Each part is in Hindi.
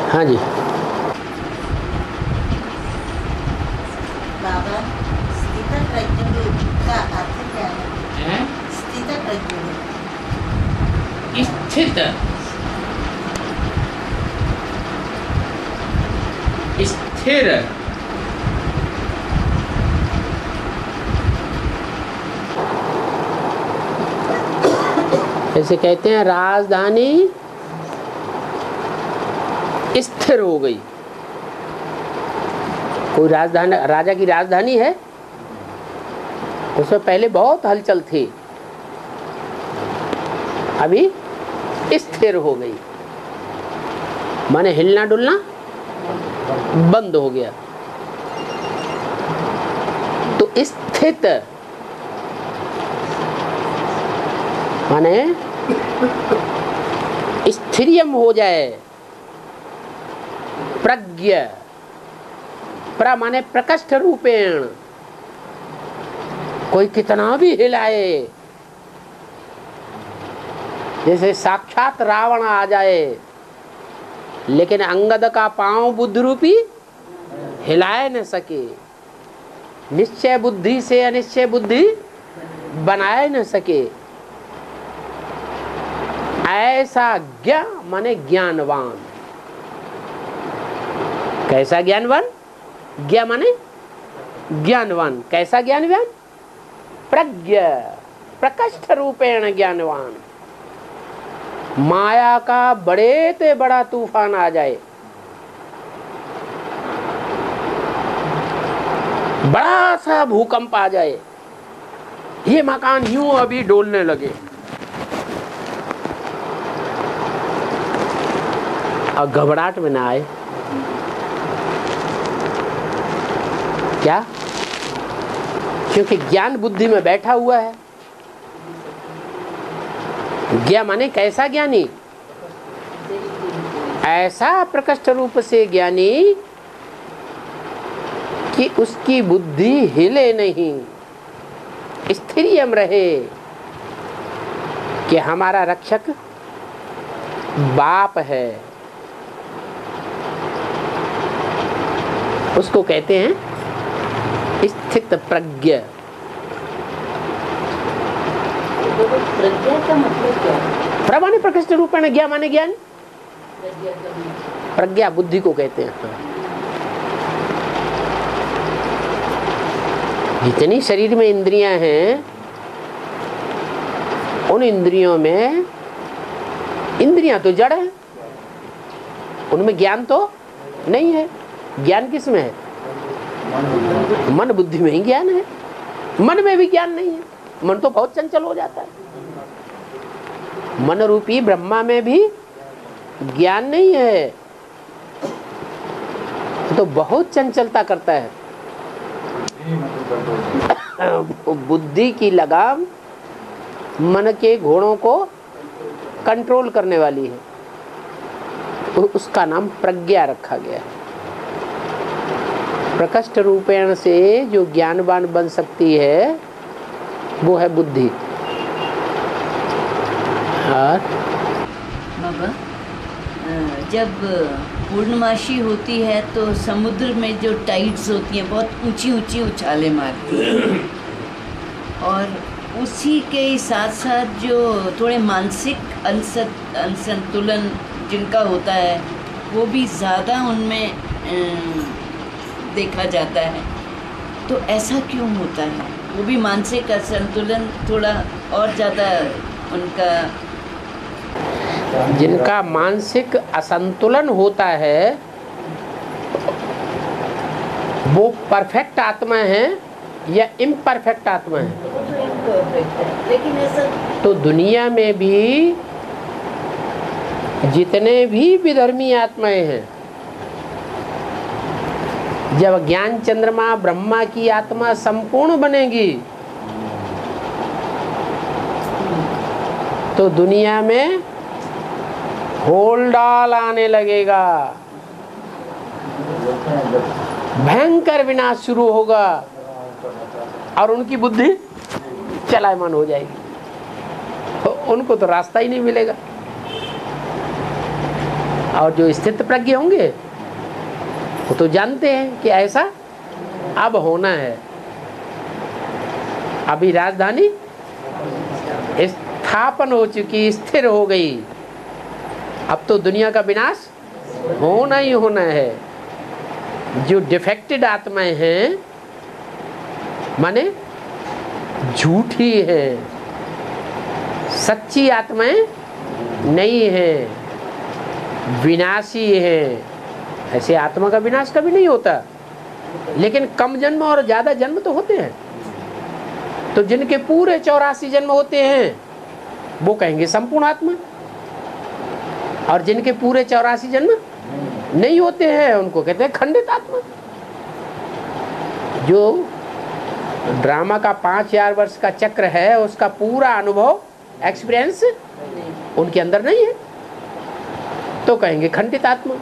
हाँ जी। बाबा, स्थित प्रज्ञ का अर्थ क्या है? हैं? स्थित प्रज्ञ स्थित स्थिर ऐसे कहते हैं राजधानी स्थिर हो गई। कोई राजधानी, राजा की राजधानी है, उसमें पहले बहुत हलचल थी, अभी स्थिर हो गई, माने हिलना डुलना बंद हो गया। तो स्थित माने स्थिरियम हो जाए। प्रज्ञ, प्र माने प्रकष्ठ रूपेण, कोई कितना भी हिलाए, जैसे साक्षात रावण आ जाए, लेकिन अंगद का पांव बुद्ध रूपी हिलाए न सके, निश्चय बुद्धि से अनिश्चय बुद्धि बनाए न सके, ऐसा ज्ञ माने ज्ञानवान। कैसा ज्ञानवान? ज्ञ माने ज्ञानवान। कैसा ज्ञानवान? प्रज्ञ, प्रकष्ठ रूपेण ज्ञानवान। माया का बड़े ते बड़ा तूफान आ जाए, बड़ा सा भूकंप आ जाए, ये मकान यूं अभी डोलने लगे, और घबराहट में ना आए। क्या? क्योंकि ज्ञान बुद्धि में बैठा हुआ है। ज्ञा माने कैसा ज्ञानी? ऐसा प्रकष्ठ रूप से ज्ञानी कि उसकी बुद्धि हिले नहीं, स्थिरियम रहे, कि हमारा रक्षक बाप है। उसको कहते हैं स्थित प्रज्ञ। प्रज्ञा का मतलब क्या है? प्र माने प्रकृष्ट रूपेण, ज्ञा माने ज्ञान, प्रज्ञा बुद्धि को कहते हैं। जितनी शरीर में इंद्रियां हैं, उन इंद्रियों में, इंद्रियां तो जड़ है, उनमें ज्ञान तो नहीं है। ज्ञान किस में है? मन बुद्धि में ही ज्ञान है। मन में भी ज्ञान नहीं है, मन तो बहुत चंचल हो जाता है। मन रूपी ब्रह्मा में भी ज्ञान नहीं है, तो बहुत चंचलता करता है। बुद्धि की लगाम मन के घोड़ों को कंट्रोल करने वाली है, तो उसका नाम प्रज्ञा रखा गया। प्रकष्ठ रूपेण से जो ज्ञानवान बन सकती है, वो है बुद्धि। और बाबा, जब पूर्णमासी होती है तो समुद्र में जो टाइड्स होती हैं बहुत ऊंची ऊंची उछालें मारती हैं, और उसी के साथ साथ जो थोड़े मानसिक असंतुलन जिनका होता है, वो भी ज़्यादा उनमें देखा जाता है। तो ऐसा क्यों होता है? वो भी मानसिक असंतुलन थोड़ा और ज़्यादा उनका, जिनका मानसिक असंतुलन होता है, वो परफेक्ट आत्मा है या इम्परफेक्ट आत्मा है? लेकिन ऐसा तो दुनिया में भी जितने भी विधर्मी आत्माएं हैं, जब ज्ञान चंद्रमा ब्रह्मा की आत्मा संपूर्ण बनेगी, तो दुनिया में होलडाल आने लगेगा, भयंकर विनाश शुरू होगा, और उनकी बुद्धि चलायमान हो जाएगी, तो उनको तो रास्ता ही नहीं मिलेगा। और जो स्थित प्रज्ञ होंगे वो तो जानते हैं कि ऐसा अब होना है। अभी राजधानी स्थापन हो चुकी, स्थिर हो गई, अब तो दुनिया का विनाश होना ही होना है। जो डिफेक्टेड आत्माएं हैं माने झूठी है, सच्ची आत्माएं नहीं है, विनाशी है। ऐसे आत्मा का विनाश कभी नहीं होता, लेकिन कम जन्म और ज्यादा जन्म तो होते हैं। तो जिनके पूरे 84 जन्म होते हैं वो कहेंगे संपूर्ण आत्मा, और जिनके पूरे 84 जन्म नहीं होते हैं उनको कहते हैं खंडित आत्मा। जो ड्रामा का 5000 वर्ष का चक्र है उसका पूरा अनुभव, एक्सपीरियंस उनके अंदर नहीं है तो कहेंगे खंडित आत्मा।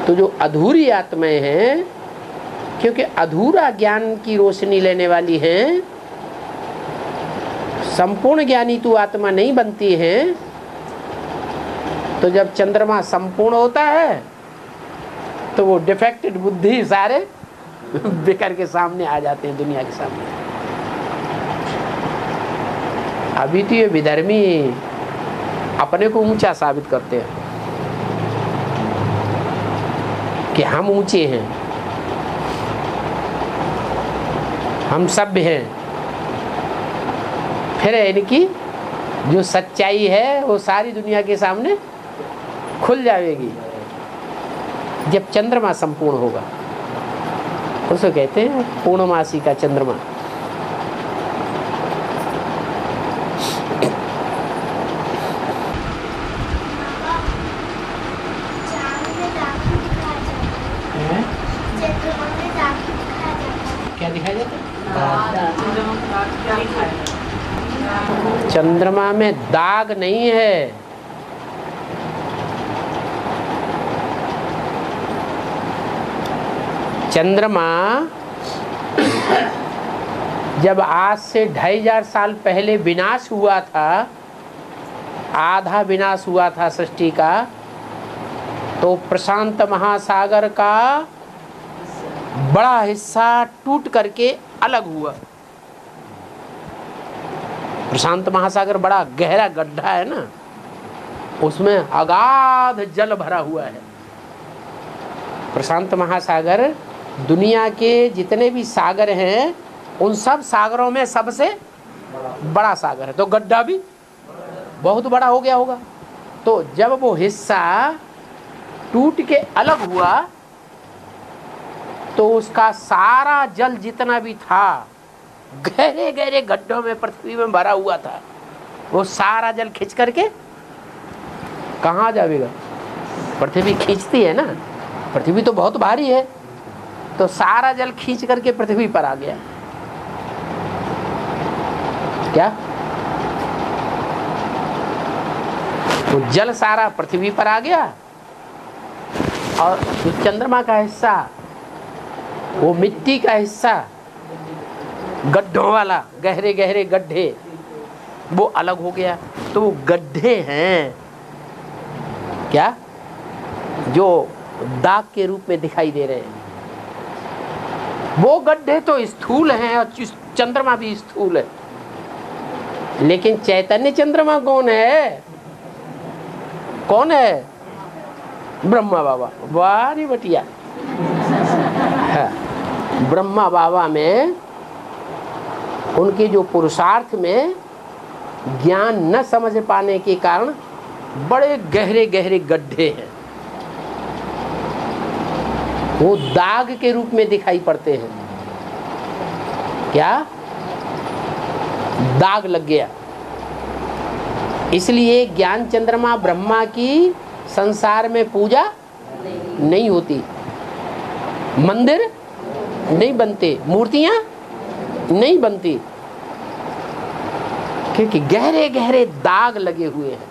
तो जो अधूरी आत्माएं हैं, क्योंकि अधूरा ज्ञान की रोशनी लेने वाली हैं, संपूर्ण ज्ञानी तू आत्मा नहीं बनती है। तो जब चंद्रमा संपूर्ण होता है तो वो डिफेक्टेड बुद्धि सारे बिखर के सामने आ जाते हैं, दुनिया के सामने। अभी तो ये विधर्मी अपने को ऊंचा साबित करते हैं कि हम ऊंचे हैं, हम सभ्य हैं। फिर इनकी जो सच्चाई है वो सारी दुनिया के सामने खुल जाएगी जब चंद्रमा संपूर्ण होगा। उसको कहते हैं पूर्णमासी का चंद्रमा। क्या दिखाया जाता है? चंद्रमा में दाग नहीं है। चंद्रमा जब आज से 2500 साल पहले विनाश हुआ था, आधा विनाश हुआ था सृष्टि का, तो प्रशांत महासागर का बड़ा हिस्सा टूट करके अलग हुआ। प्रशांत महासागर बड़ा गहरा गड्ढा है ना, उसमें अगाध जल भरा हुआ है। प्रशांत महासागर दुनिया के जितने भी सागर हैं उन सब सागरों में सबसे बड़ा सागर है, तो गड्ढा भी बहुत बड़ा हो गया होगा। तो जब वो हिस्सा टूट के अलग हुआ तो उसका सारा जल जितना भी था, गहरे गहरे गड्ढों में पृथ्वी में भरा हुआ था, वो सारा जल खींच करके कहाँ जाएगा? पृथ्वी खींचती है ना, पृथ्वी तो बहुत भारी है, तो सारा जल खींच करके पृथ्वी पर आ गया। क्या? तो जल सारा पृथ्वी पर आ गया, और जो चंद्रमा का हिस्सा, वो मिट्टी का हिस्सा, गड्ढों वाला, गहरे गहरे गड्ढे, वो अलग हो गया। तो वो गड्ढे हैं क्या, जो दाग के रूप में दिखाई दे रहे हैं। वो गड्ढे तो स्थूल हैं और चंद्रमा भी स्थूल है, लेकिन चैतन्य चंद्रमा कौन है? कौन है? ब्रह्मा बाबा। वारी बटिया। ब्रह्मा बाबा में उनके जो पुरुषार्थ में ज्ञान न समझ पाने के कारण बड़े गहरे गहरे गड्ढे हैं, वो दाग के रूप में दिखाई पड़ते हैं। क्या? दाग लग गया। इसलिए ज्ञान चंद्रमा ब्रह्मा की संसार में पूजा नहीं होती, मंदिर नहीं बनते, मूर्तियां नहीं बनती, क्योंकि गहरे गहरे दाग लगे हुए हैं।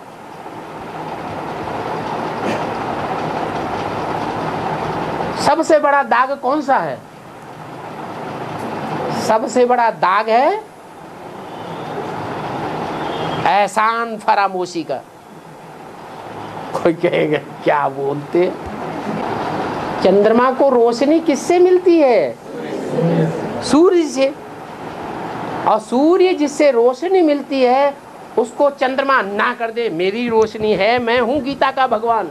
सबसे बड़ा दाग कौन सा है? सबसे बड़ा दाग है एहसान फरामोशी का। कोई कहेगा क्या बोलते। चंद्रमा को रोशनी किससे मिलती है? सूर्य से। और सूर्य जिससे रोशनी मिलती है उसको चंद्रमा ना कर दे, मेरी रोशनी है, मैं हूं गीता का भगवान।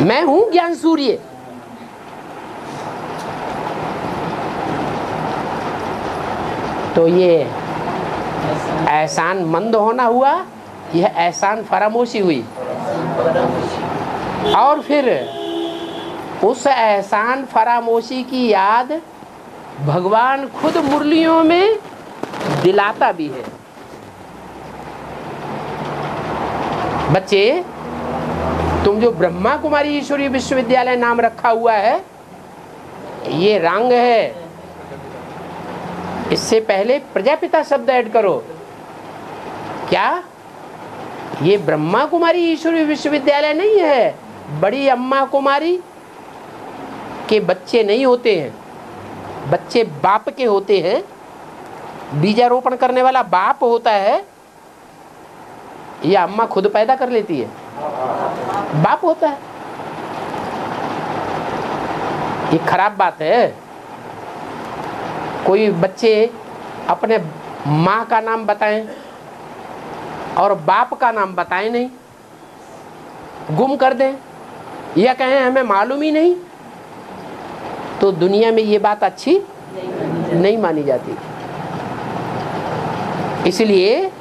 मैं हूं ज्ञान सूर्य। तो ये एहसान मंद होना हुआ, यह एहसान फरामोशी हुई। और फिर उस एहसान फरामोशी की याद भगवान खुद मुरलियों में दिलाता भी है। बच्चे, तुम जो ब्रह्मा कुमारी ईश्वरीय विश्वविद्यालय नाम रखा हुआ है, ये रंग है। इससे पहले प्रजापिता शब्द ऐड करो। क्या? ये ब्रह्मा कुमारी ईश्वरीय विश्वविद्यालय नहीं है। बड़ी अम्मा कुमारी के बच्चे नहीं होते हैं, बच्चे बाप के होते हैं। बीजारोपण करने वाला बाप होता है या अम्मा खुद पैदा कर लेती है? बाप होता है। ये खराब बात है। कोई बच्चे अपने माँ का नाम बताएं और बाप का नाम बताएं नहीं, गुम कर दें या कहें हमें मालूम ही नहीं, तो दुनिया में ये बात अच्छी नहीं मानी जाती। इसलिए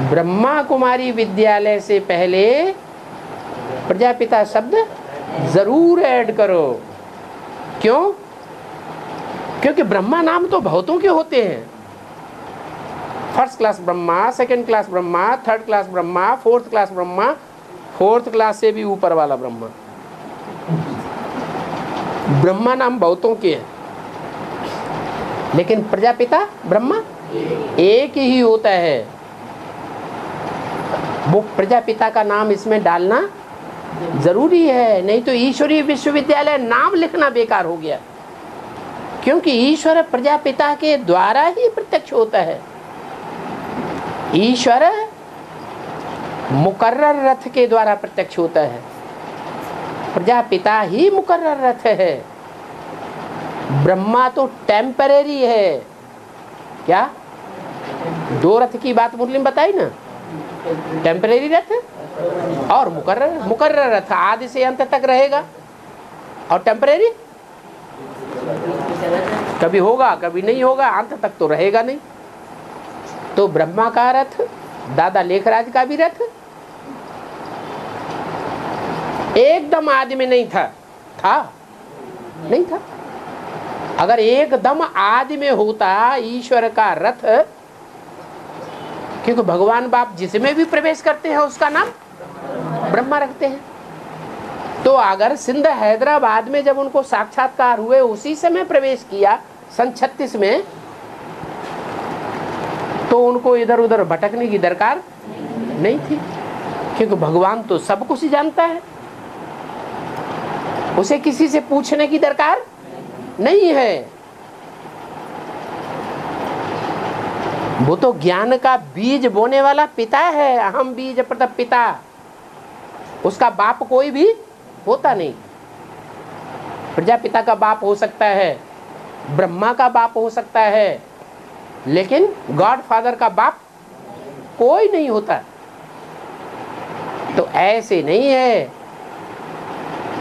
ब्रह्मा कुमारी विद्यालय से पहले प्रजापिता शब्द जरूर ऐड करो। क्यों? क्योंकि ब्रह्मा नाम तो बहुतों के होते हैं। First class Brahma, second class Brahma, third class Brahma, fourth class Brahma, fourth class से भी ऊपर वाला ब्रह्मा। ब्रह्मा नाम बहुतों के हैं, लेकिन प्रजापिता ब्रह्मा एक ही होता है। वो प्रजापिता का नाम इसमें डालना जरूरी है, नहीं तो ईश्वरीय विश्वविद्यालय नाम लिखना बेकार हो गया। क्योंकि ईश्वर प्रजापिता के द्वारा ही प्रत्यक्ष होता है। ईश्वर मुकर्रर रथ के द्वारा प्रत्यक्ष होता है, प्रजापिता ही मुकर्रर रथ है। ब्रह्मा तो टेम्परेरी है। क्या? दो रथ की बात मुरली में बताई ना, टेम्परेरी रथ और मुकर्रर। मुकर्रर रथ आदि से अंत तक रहेगा और टेम्परेरी कभी होगा कभी नहीं होगा, अंत तक तो रहेगा नहीं। तो ब्रह्मा का रथ, दादा लेखराज का भी रथ एकदम आदि में नहीं था। नहीं था। अगर एकदम आदि में होता ईश्वर का रथ, क्योंकि भगवान बाप जिसमें भी प्रवेश करते हैं उसका नाम ब्रह्मा रखते हैं। तो अगर सिंध हैदराबाद में जब उनको साक्षात्कार हुए उसी समय प्रवेश किया सन 36 में, तो उनको इधर उधर भटकने की दरकार नहीं थी, क्योंकि भगवान तो सब कुछ जानता है, उसे किसी से पूछने की दरकार नहीं है। वो तो ज्ञान का बीज बोने वाला पिता है। अहम बीज प्रतः पिता। उसका बाप कोई भी होता नहीं। प्रजापिता का बाप हो सकता है, ब्रह्मा का बाप हो सकता है, लेकिन गॉड फादर का बाप कोई नहीं होता। तो ऐसे नहीं है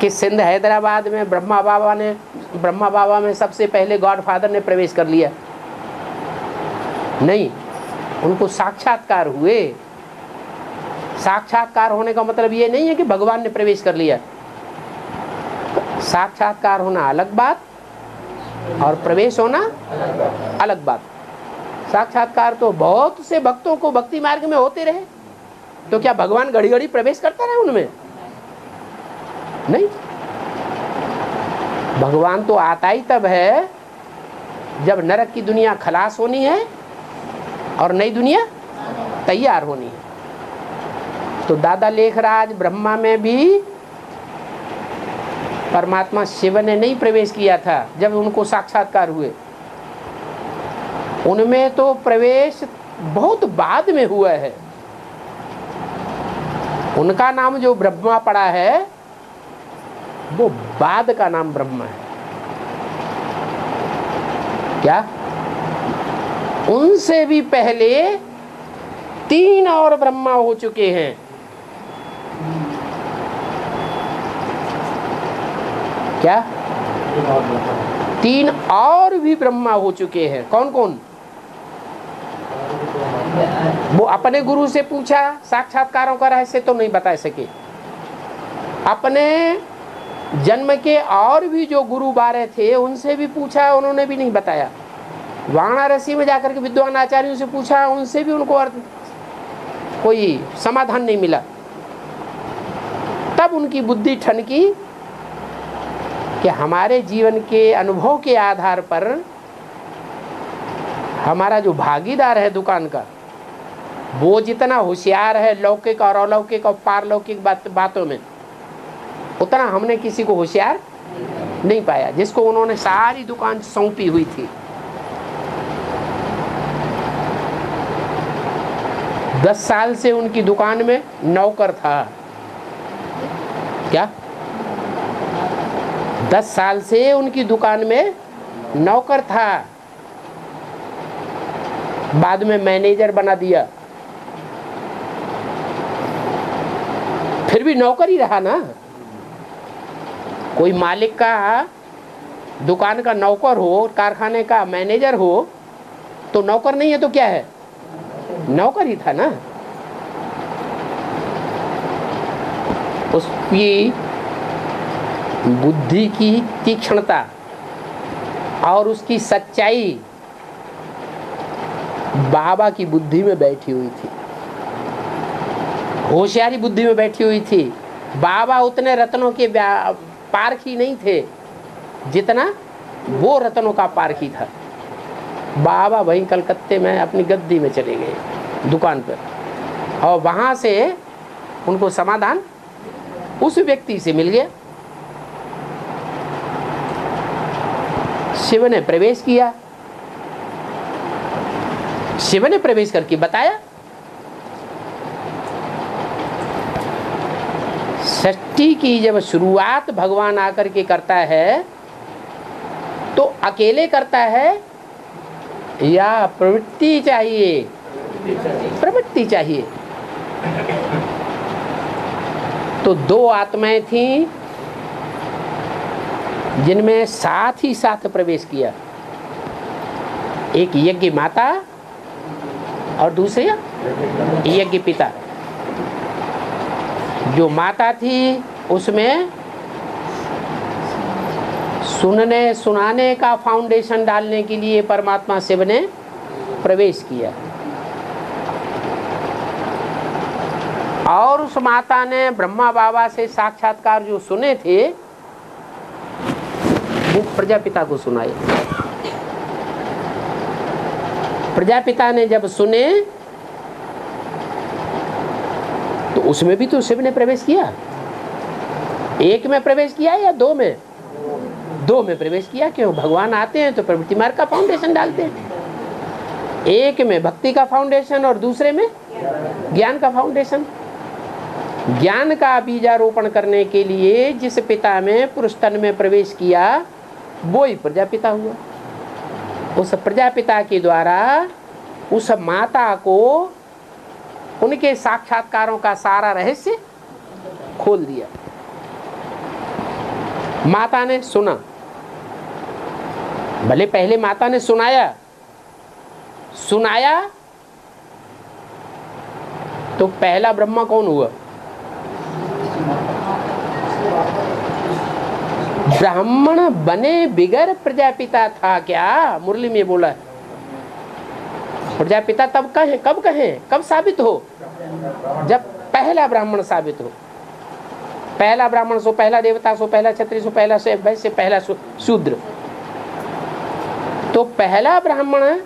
कि सिंध हैदराबाद में ब्रह्मा बाबा में सबसे पहले गॉड फादर ने प्रवेश कर लिया। नहीं, उनको साक्षात्कार हुए। साक्षात्कार होने का मतलब ये नहीं है कि भगवान ने प्रवेश कर लिया। साक्षात्कार होना अलग बात और प्रवेश होना अलग बात। साक्षात्कार तो बहुत से भक्तों को भक्ति मार्ग में होते रहे, तो क्या भगवान घड़ी घड़ी प्रवेश करता रहे उनमें? नहीं। भगवान तो आता ही तब है जब नरक की दुनिया खलास होनी है और नई दुनिया तैयार होनी है। तो दादा लेखराज ब्रह्मा में भी परमात्मा शिव ने नहीं प्रवेश किया था। जब उनको साक्षात्कार हुए उनमें तो प्रवेश बहुत बाद में हुआ है। उनका नाम जो ब्रह्मा पड़ा है वो बाद का नाम ब्रह्मा है। क्या? उनसे भी पहले 3 और ब्रह्मा हो चुके हैं। क्या? 3 और भी ब्रह्मा हो चुके हैं। कौन कौन? वो अपने गुरु से पूछा, साक्षात्कारों का रहस्य तो नहीं बता सके। अपने जन्म के और भी जो गुरु बारे थे उनसे भी पूछा, उन्होंने भी नहीं बताया। वाराणसी में जाकर के विद्वान आचार्यों से पूछा, उनसे भी उनको कोई समाधान नहीं मिला। तब उनकी बुद्धि ठनकी कि हमारे जीवन के अनुभव के आधार पर हमारा जो भागीदार है दुकान का, वो जितना होशियार है लौकिक और अलौकिक और पारलौकिक बातों में, उतना हमने किसी को होशियार नहीं पाया, जिसको उन्होंने सारी दुकान सौंपी हुई थी। 10 साल से उनकी दुकान में नौकर था। क्या? 10 साल से उनकी दुकान में नौकर था, बाद में मैनेजर बना दिया। फिर भी नौकर ही रहा ना। कोई मालिक का दुकान का नौकर हो, कारखाने का मैनेजर हो, तो नौकर नहीं है तो क्या है? नौकर ही था ना। उसकी बुद्धि की तीक्ष्णता और उसकी सच्चाई बाबा की बुद्धि में बैठी हुई थी, होशियारी बुद्धि में बैठी हुई थी। बाबा उतने रत्नों के पारखी नहीं थे जितना वो रत्नों का पारखी था। बाबा वहीं कलकत्ते में अपनी गद्दी में चले गए दुकान पर, और वहां से उनको समाधान उस व्यक्ति से मिल गया। शिव ने प्रवेश किया। शिव ने प्रवेश करके बताया। सृष्टि की जब शुरुआत भगवान आकर के करता है तो अकेले करता है या प्रवृत्ति चाहिए? प्रवृत्ति चाहिए। तो 2 आत्माएं थीं जिनमें साथ ही साथ प्रवेश किया। एक यज्ञ माता और दूसरे यज्ञ पिता। जो माता थी उसमें सुनने सुनाने का फाउंडेशन डालने के लिए परमात्मा शिव ने प्रवेश किया, और उस माता ने ब्रह्मा बाबा से साक्षात्कार जो सुने थे वो प्रजापिता को सुनाए। प्रजापिता ने जब सुने तो उसमें भी तो शिव ने प्रवेश किया। 1 में प्रवेश किया या 2 में? 2 में प्रवेश किया। क्यों? भगवान आते हैं तो प्रवृत्ति मार्ग का फाउंडेशन डालते हैं। 1 में भक्ति का फाउंडेशन और दूसरे में ज्ञान का फाउंडेशन। ज्ञान का बीजारोपण करने के लिए जिस पिता में पुरुष तन में प्रवेश किया वो ही प्रजापिता हुआ। उस प्रजापिता के द्वारा उस माता को उनके साक्षात्कारों का सारा रहस्य खोल दिया। माता ने सुना, भले पहले माता ने सुनाया तो पहला ब्रह्मा कौन हुआ? ब्राह्मण बने बिगर प्रजापिता था क्या? मुरली में बोला है प्रजापिता तब कहें, कब कहें, कब साबित हो? जब पहला ब्राह्मण साबित हो। पहला ब्राह्मण सो पहला देवता, सो पहला क्षत्रिय, सो पहला वैश्य, पहला शूद्र। तो पहला ब्राह्मण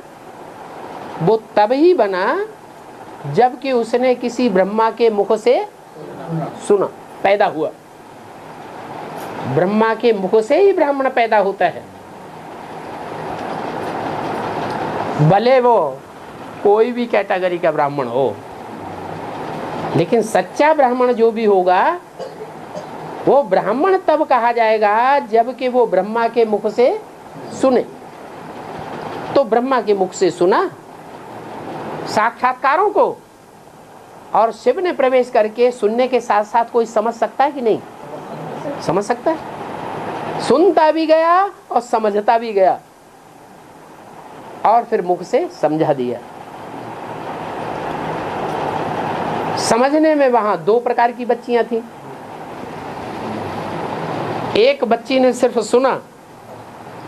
वो तब ही बना जबकि उसने किसी ब्रह्मा के मुख से सुना, पैदा हुआ। ब्रह्मा के मुख से ही ब्राह्मण पैदा होता है। भले वो कोई भी कैटेगरी का ब्राह्मण हो, लेकिन सच्चा ब्राह्मण जो भी होगा वो ब्राह्मण तब कहा जाएगा जबकि वो ब्रह्मा के मुख से सुने। तो ब्रह्मा के मुख से सुना साक्षात्कारों को, और शिव ने प्रवेश करके सुनने के साथ साथ कोई समझ सकता है कि नहीं? समझ सकता है। सुनता भी गया और समझता भी गया, और फिर मुख से समझा दिया। समझने में वहां दो प्रकार की बच्चियां थी। एक बच्ची ने सिर्फ सुना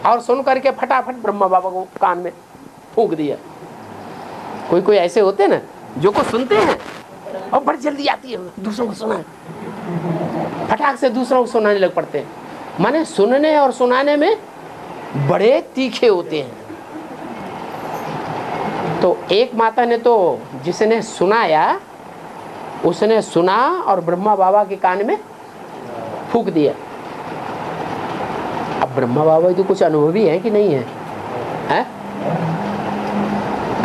और सुन करके फटाफट ब्रह्मा बाबा को कान में फूंक दिया। कोई कोई ऐसे होते ना जो को सुनते हैं और बड़ी जल्दी आती है दूसरों को सुना, फटाक से दूसरों को सुनाने लग पड़ते हैं। माने सुनने और सुनाने में बड़े तीखे होते हैं। तो एक माता ने तो जिसने सुनाया उसने सुना और ब्रह्मा बाबा के कान में फूंक दिया। अब ब्रह्मा बाबा तो कुछ अनुभवी है कि नहीं है, हैं?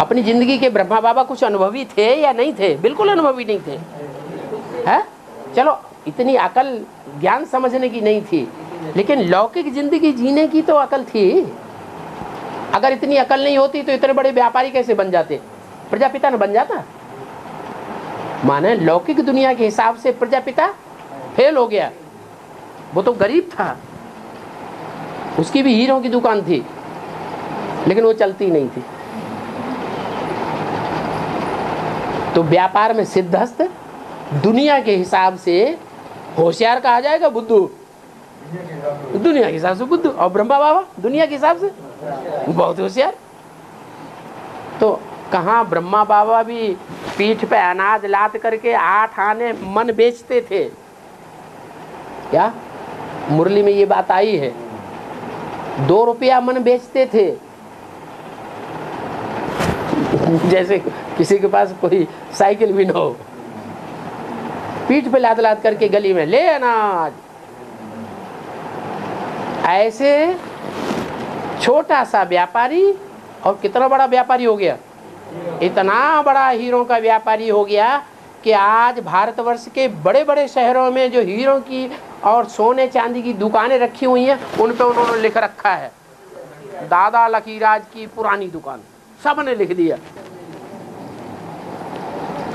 अपनी जिंदगी के ब्रह्मा बाबा कुछ अनुभवी थे या नहीं थे? बिल्कुल अनुभवी नहीं थे, हैं? चलो इतनी अकल ज्ञान समझने की नहीं थी, लेकिन लौकिक जिंदगी जीने की तो अकल थी। अगर इतनी अकल नहीं होती तो इतने बड़े व्यापारी कैसे बन जाते? प्रजापिता न बन जाता। माने लौकिक दुनिया के हिसाब से प्रजापिता फेल हो गया। वो तो गरीब था, उसकी भी हीरों की दुकान थी, लेकिन वो चलती नहीं थी। तो व्यापार में सिद्धहस्त, दुनिया के हिसाब से होशियार कहा जाएगा बुद्धू, दुनिया के हिसाब से बुद्धू। और ब्रह्मा बाबा दुनिया के हिसाब से बहुत होशियार। तो कहाँ ब्रह्मा बाबा भी पीठ पे अनाज लाद करके 8 आने मन बेचते थे क्या? मुरली में ये बात आई है। 2 रुपया मन बेचते थे। जैसे किसी के पास कोई साइकिल भी ना हो, पीठ पे लाद लाद करके गली में ले अनाज। ऐसे छोटा सा व्यापारी और कितना बड़ा व्यापारी हो गया, इतना बड़ा हीरो का व्यापारी हो गया कि आज भारतवर्ष के बड़े बड़े शहरों में जो हीरो की और सोने चांदी की दुकानें रखी हुई हैं उन पे उन्होंने लिख रखा है दादा लकीराज की पुरानी दुकान, सब ने लिख दिया।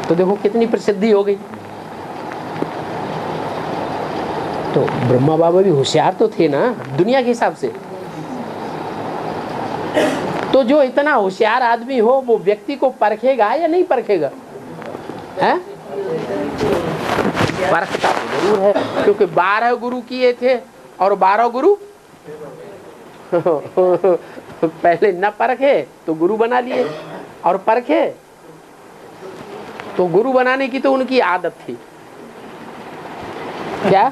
तो देखो कितनी प्रसिद्धि हो गई। तो ब्रह्मा बाबा भी होशियार तो थे ना दुनिया के हिसाब से। तो जो इतना होशियार आदमी हो वो व्यक्ति को परखेगा या नहीं परखेगा? है परखता तो जरूर है, क्योंकि 12 गुरु किए थे और 12 गुरु पहले न परखे तो गुरु बना लिए, और परखे तो गुरु बनाने की तो उनकी आदत थी। क्या?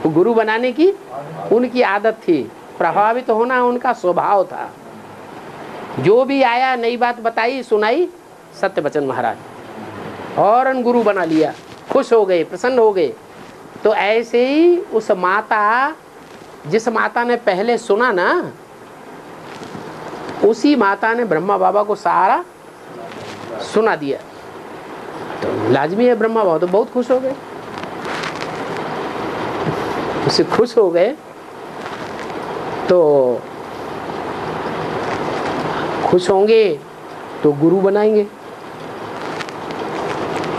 गुरु बनाने की उनकी आदत थी, प्रभावित होना उनका स्वभाव था। जो भी आया नई बात बताई सुनाई सत्य वचन महाराज, और गुरु बना लिया, खुश हो गए, प्रसन्न हो गए। तो ऐसे ही उस माता, जिस माता ने पहले सुना ना, उसी माता ने ब्रह्मा बाबा को सारा सुना दिया। तो लाजमी है ब्रह्मा बाबा तो बहुत खुश हो गए। उससे खुश हो गए तो खुश होंगे तो गुरु बनाएंगे।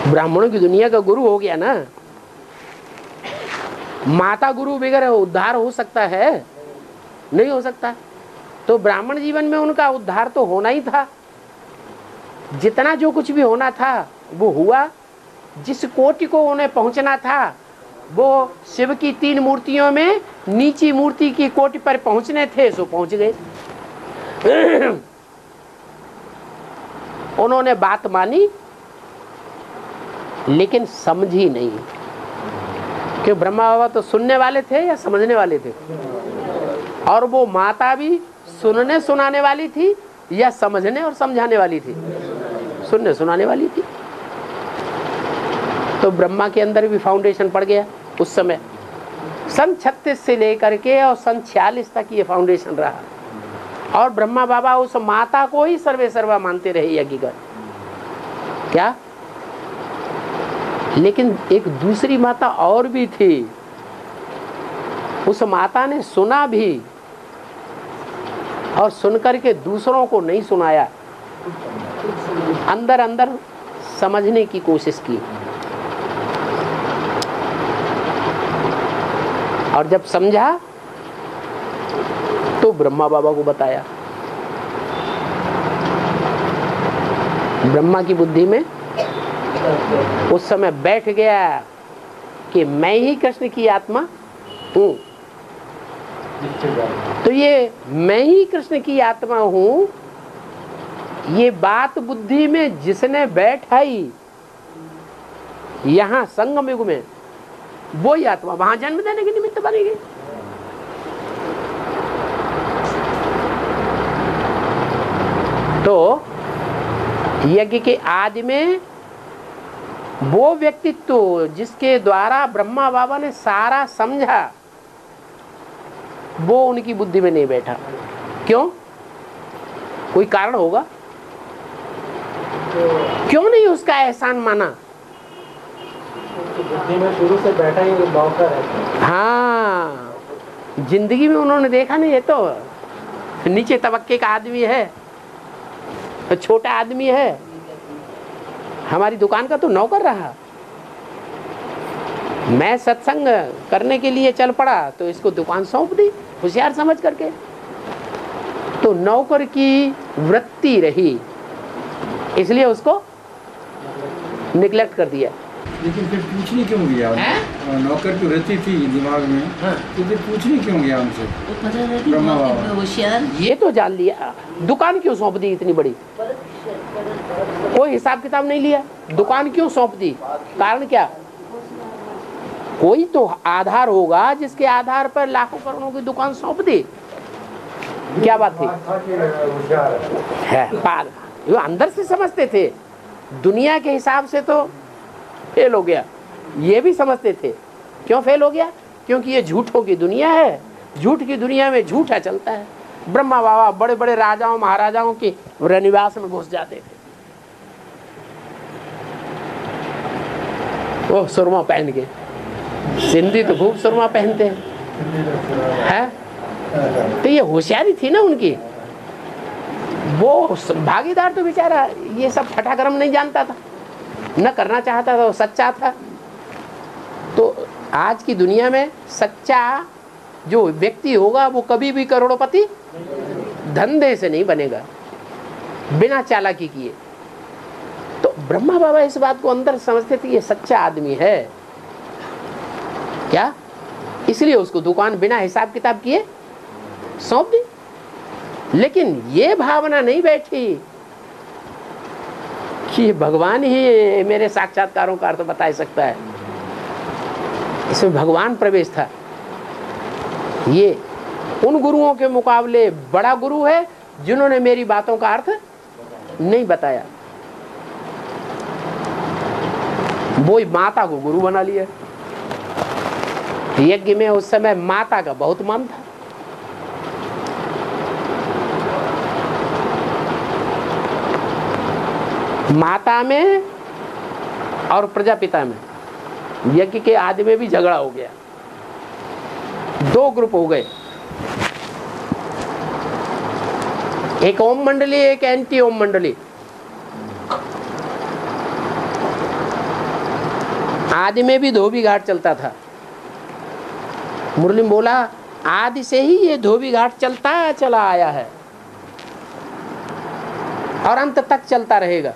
ब्राह्मणों की दुनिया का गुरु हो गया ना। माता गुरु बगैर उद्धार हो सकता है? नहीं हो सकता। तो ब्राह्मण जीवन में उनका उद्धार तो होना ही था। जितना जो कुछ भी होना था वो हुआ। जिस कोटि को उन्हें पहुंचना था वो शिव की 3 मूर्तियों में नीची मूर्ति की कोटि पर पहुंचने थे, सो पहुंच गए। उन्होंने बात मानी लेकिन समझी नहीं। क्यों? ब्रह्मा बाबा तो सुनने वाले थे या समझने वाले थे? और वो माता भी सुनने सुनाने वाली थी या समझने और समझाने वाली थी? सुनने सुनाने वाली थी। तो ब्रह्मा के अंदर भी फाउंडेशन पड़ गया उस समय। सन 36 से लेकर के और सन 46 तक ये फाउंडेशन रहा। और ब्रह्मा बाबा उस माता को ही सर्वे सर्वा मानते रहे यज्ञ कर। क्या? लेकिन एक दूसरी माता और भी थी, उस माता ने सुना भी और सुनकर के दूसरों को नहीं सुनाया, अंदर अंदर समझने की कोशिश की। और जब समझा तो ब्रह्मा बाबा को बताया। ब्रह्मा की बुद्धि में उस समय बैठ गया कि मैं ही कृष्ण की आत्मा हूं। तो ये मैं ही कृष्ण की आत्मा हूं, ये बात बुद्धि में जिसने बैठाई यहां संगम युग में, वो ही आत्मा वहां जन्म देने के निमित्त बनेगी। तो यज्ञ के आदि में वो व्यक्तित्व जिसके द्वारा ब्रह्मा बाबा ने सारा समझा, वो उनकी बुद्धि में नहीं बैठा। क्यों? कोई कारण होगा? क्यों नहीं उसका एहसान माना? बुद्धि में शुरू से बैठा ही नौकर है। हाँ, जिंदगी में उन्होंने देखा नहीं, है तो नीचे तबक्के का आदमी है, तो छोटा आदमी है, हमारी दुकान का तो नौकर रहा। मैं सत्संग करने के लिए चल पड़ा तो इसको दुकान सौंप दी होशियार समझ करके। तो नौकर की वृत्ति रही, इसलिए उसको निग्लेक्ट कर दिया। लेकिन फिर पूछने क्यों गया? नौकर की वृत्ति थी दिमाग में, तो फिर पूछने क्यों गया उनसे? वो पता था कि बहुत होशियार। ये तो जान लिया, दुकान क्यों सौंप दी इतनी बड़ी? कोई हिसाब किताब नहीं लिया, दुकान क्यों सौंप दी? कारण क्या? कोई तो आधार होगा जिसके आधार पर लाखों करोड़ों की दुकान सौंप दी। क्या बात थी? है पाल, वो अंदर से समझते थे, दुनिया के हिसाब से तो फेल हो गया, ये भी समझते थे। क्यों फेल हो गया? क्योंकि ये झूठों की दुनिया है, झूठ की दुनिया में झूठा चलता है। ब्रह्मा बाबा बड़े बड़े राजाओं महाराजाओं के रनिवास में घुस जाते थे, वो सुरमा पहन के। सिंधी तो खूब सुरमा पहनते हैं, तो ये होशियारी थी ना उनकी। वो भागीदार तो बेचारा ये सब फटाक्रम नहीं जानता था, न करना चाहता था, वो सच्चा था। तो आज की दुनिया में सच्चा जो व्यक्ति होगा वो कभी भी करोड़पति धंधे से नहीं बनेगा, बिना चालाकी किए। तो ब्रह्मा बाबा इस बात को अंदर समझते थे ये सच्चा आदमी है क्या, इसलिए उसको दुकान बिना हिसाब किताब किए सौंप दी। लेकिन ये भावना नहीं बैठी कि भगवान ही मेरे साक्षात्कारों का अर्थ बता सकता है। इसमें भगवान प्रवेश था। ये उन गुरुओं के मुकाबले बड़ा गुरु है जिन्होंने मेरी बातों का अर्थ नहीं बताया। वो माता को गुरु बना लिया। यज्ञ में उस समय माता का बहुत मान था। माता में और प्रजापिता में, यज्ञ के आदि में भी झगड़ा हो गया, दो ग्रुप हो गए, एक ओम मंडली एक एंटी ओम मंडली। आदि में भी धोबी घाट चलता था। मुरली बोला आदि से ही ये धोबी घाट चलता चला आया है और अंत तक चलता रहेगा।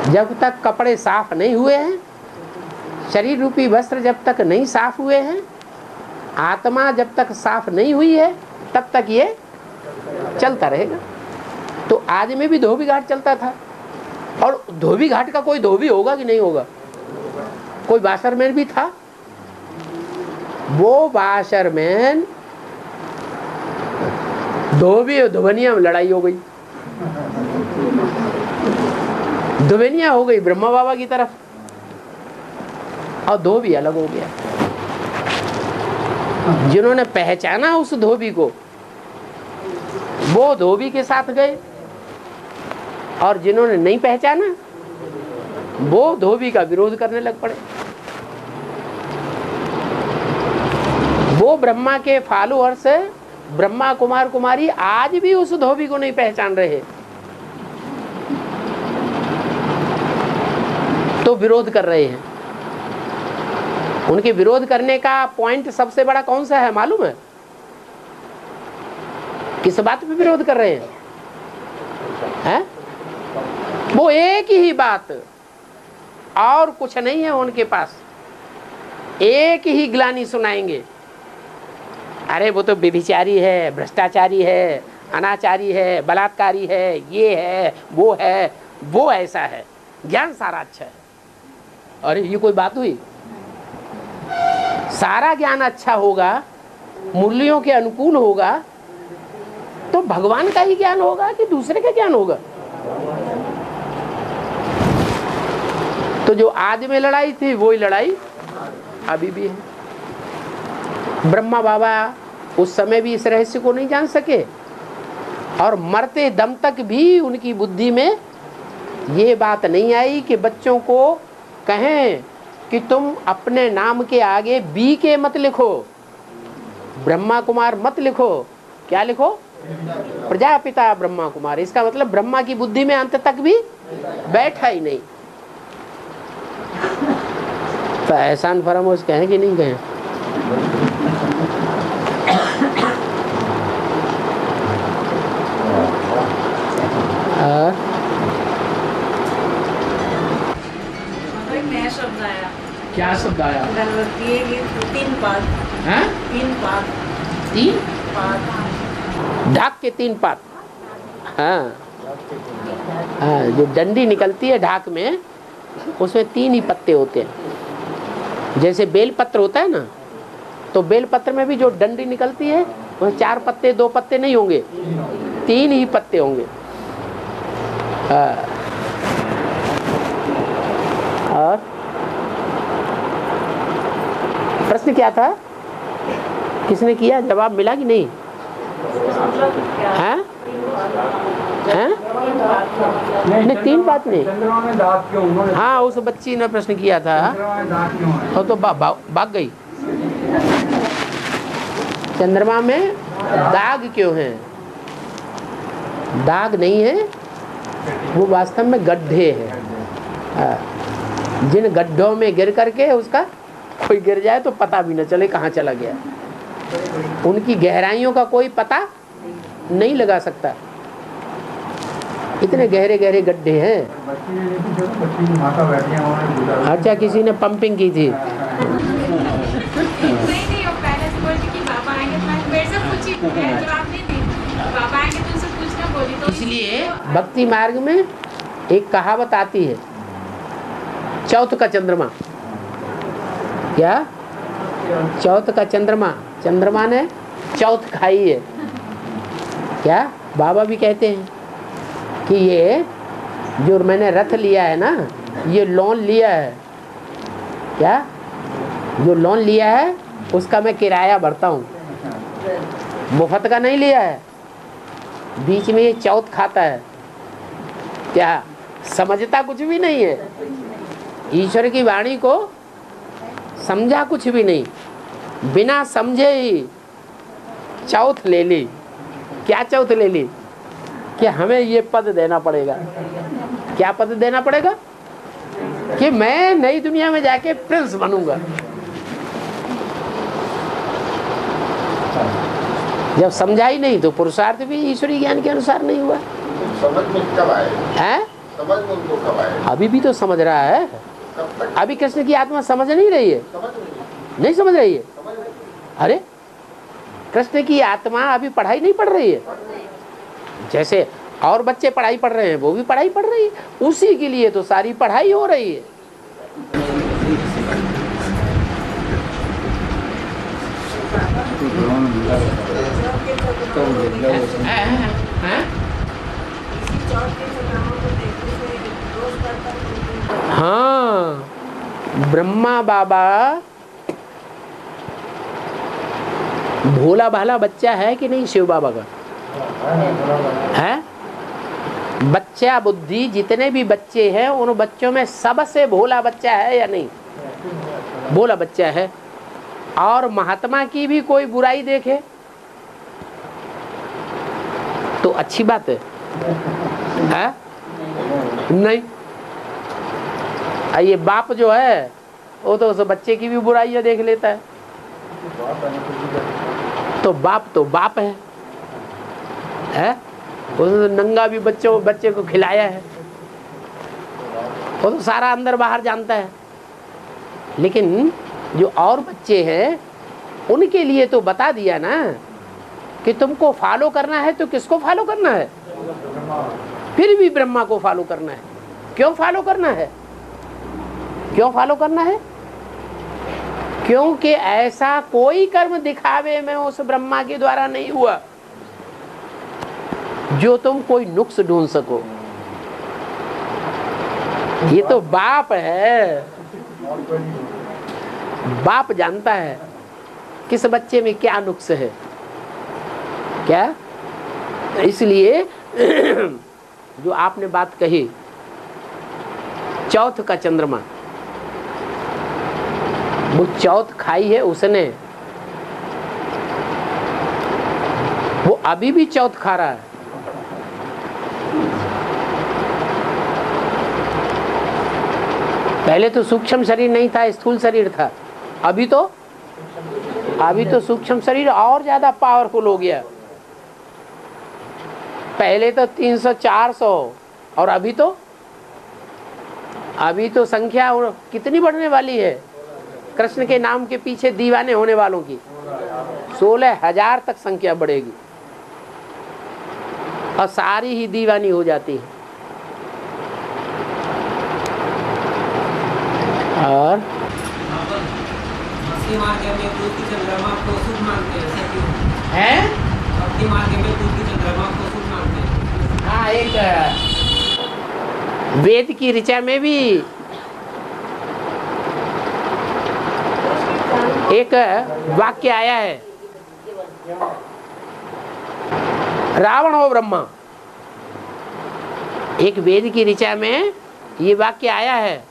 जब तक कपड़े साफ नहीं हुए हैं, शरीर रूपी वस्त्र जब तक नहीं साफ हुए हैं, आत्मा जब तक साफ नहीं हुई है, तब तक ये चलता रहेगा। तो आदि में भी धोबी घाट चलता था। और धोबी घाट का कोई धोबी होगा कि नहीं होगा? कोई बाशरमैन भी था। वो बाशरमैन धोबी और धुबनिया में लड़ाई हो गई, धुबनिया हो गई ब्रह्मा बाबा की तरफ और धोबी अलग हो गया। जिन्होंने पहचाना उस धोबी को वो धोबी के साथ गए और जिन्होंने नहीं पहचाना वो धोबी का विरोध करने लग पड़े। वो ब्रह्मा के फॉलोअर्स, ब्रह्मा कुमार कुमारी आज भी उस धोबी को नहीं पहचान रहे, तो विरोध कर रहे हैं। उनके विरोध करने का पॉइंट सबसे बड़ा कौन सा है मालूम है? किस बात पे विरोध कर रहे हैं? वो एक ही बात, और कुछ नहीं है उनके पास। एक ही ग्लानि सुनाएंगे, अरे वो तो व्यभिचारी है, भ्रष्टाचारी है, अनाचारी है, बलात्कारी है, ये है, वो ऐसा है, ज्ञान सारा अच्छा है। अरे ये कोई बात हुई? सारा ज्ञान अच्छा होगा, मूल्यों के अनुकूल होगा, तो भगवान का ही ज्ञान होगा कि दूसरे का ज्ञान होगा? तो जो आदि में लड़ाई थी वही लड़ाई अभी भी है। ब्रह्मा बाबा उस समय भी इस रहस्य को नहीं जान सके, और मरते दम तक भी उनकी बुद्धि में ये बात नहीं आई कि बच्चों को कहें कि तुम अपने नाम के आगे बी के मत लिखो, ब्रह्मा कुमार मत लिखो, क्या लिखो? प्रजापिता ब्रह्मा कुमार। इसका मतलब ब्रह्मा की बुद्धि में अंत तक भी बैठा ही नहीं। तो एहसान फरामोश कहें कि नहीं कहें? नया शब्द आया। क्या शब्द आया? तीन पाद। हैं? तीन पाद। तीन पाद। ढाक के तीन पात। हाँ हाँ, जो डंडी निकलती है ढाक में, उसमें तीन ही पत्ते होते हैं। जैसे बेल पत्र होता है ना, तो बेल पत्र में भी जो डंडी निकलती है वह 4 पत्ते 2 पत्ते नहीं होंगे, 3 ही पत्ते होंगे। और प्रश्न क्या था? किसने किया? जवाब मिला कि नहीं? हैं? हैं? नहीं, 3 बात नहीं। चंद्रमा में दांत क्यों? उन्होंने हाँ, उस बच्ची ने प्रश्न किया था, चंद्रमा में दांत क्यों है? वो तो भाग गई। चंद्रमा में दाग क्यों है? दाग नहीं है, वो वास्तव में गड्ढे हैं। जिन गड्ढों में गिर करके उसका कोई गिर जाए तो पता भी न चले कहाँ चला गया। उनकी गहराइयों का कोई पता नहीं लगा सकता, इतने गहरे गहरे गड्ढे हैं। बच्ची ने नहीं पूछा, बच्ची की माता बैठी है, उन्होंने पूछा। अच्छा, किसी ने पंपिंग की थी? नहीं, वो पहले से बोलती कि बाबा आएंगे तो मेरे से पूछी, मैं जवाब नहीं दी। बाबा आएंगे तो उनसे पूछना बोली, तो इसलिए भक्ति मार्ग में एक कहावत आती है, चौथ का चंद्रमा। क्या? चौथ का चंद्रमा। चंद्रमा ने चौथ खाई है। क्या? बाबा भी कहते हैं कि ये जो मैंने रथ लिया है ना, ये लोन लिया है। क्या? जो लोन लिया है उसका मैं किराया भरता हूँ, मुफ्त का नहीं लिया है। बीच में ये चौथ खाता है। क्या? समझता कुछ भी नहीं है, ईश्वर की वाणी को समझा कुछ भी नहीं, बिना समझे ही चौथ ले ली। क्या चौथ ले ली? कि हमें ये पद देना पड़ेगा। क्या पद देना पड़ेगा? कि मैं नई दुनिया में जाके प्रिंस बनूंगा। जब समझा ही नहीं तो पुरुषार्थ भी ईश्वरीय ज्ञान के अनुसार नहीं हुआ। समझ में कब आए? हैं? समझ में उनको कब आए? अभी भी तो समझ रहा है। कब तक? अभी कृष्ण की आत्मा समझ नहीं रही है, समझ नहीं। नहीं समझ रही है। समझ नहीं। अरे कृष्ण की आत्मा अभी पढ़ाई नहीं पढ़ रही है। जैसे और बच्चे पढ़ाई पढ़ रहे हैं, वो भी पढ़ाई पढ़ रही है, उसी के लिए तो सारी पढ़ाई हो रही है। हाँ, ब्रह्मा बाबा भोला भाला बच्चा है कि नहीं शिव बाबा का? है? बच्चा बुद्धि, जितने भी बच्चे हैं उन बच्चों में सबसे भोला बच्चा है या नहीं? भोला बच्चा है। और महात्मा की भी कोई बुराई देखे तो अच्छी बात है? नहीं। ये बाप जो है वो तो उस बच्चे की भी बुराइयां देख लेता है। तो बाप है? वो तो नंगा भी बच्चे को खिलाया है, वो तो सारा अंदर बाहर जानता है। लेकिन जो और बच्चे हैं उनके लिए तो बता दिया ना कि तुमको फॉलो करना है तो किसको फॉलो करना है? फिर भी ब्रह्मा को फॉलो करना है। क्यों फॉलो करना है? क्यों फॉलो करना है? क्योंकि ऐसा कोई कर्म दिखावे में उस ब्रह्मा के द्वारा नहीं हुआ जो तुम कोई नुक्स ढूंढ सको। ये तो बाप है, बाप जानता है किस बच्चे में क्या नुक्स है क्या। इसलिए जो आपने बात कही चौथ का चंद्रमा, वो चौथ खाई है उसने, वो अभी भी चौथ खा रहा है। पहले तो सूक्ष्म शरीर नहीं था, स्थूल शरीर था। अभी तो सूक्ष्म शरीर और ज्यादा पावरफुल हो गया। पहले तो 300-400 और अभी तो संख्या कितनी बढ़ने वाली है। कृष्ण के नाम के पीछे दीवाने होने वालों की 16,000 तक संख्या बढ़ेगी और सारी ही दीवानी हो जाती है। और भक्ति मार्ग में दूध की चंद्रमा को शुभ मानते हैं, ऐसा क्यों है? भक्ति मार्ग में दूध की चंद्रमा को शुभ मानते हैं? हाँ, एक वेद की ऋचा में भी एक वाक्य आया है, रावण हो ब्रह्मा। एक वेद की ऋचा में ये वाक्य आया है।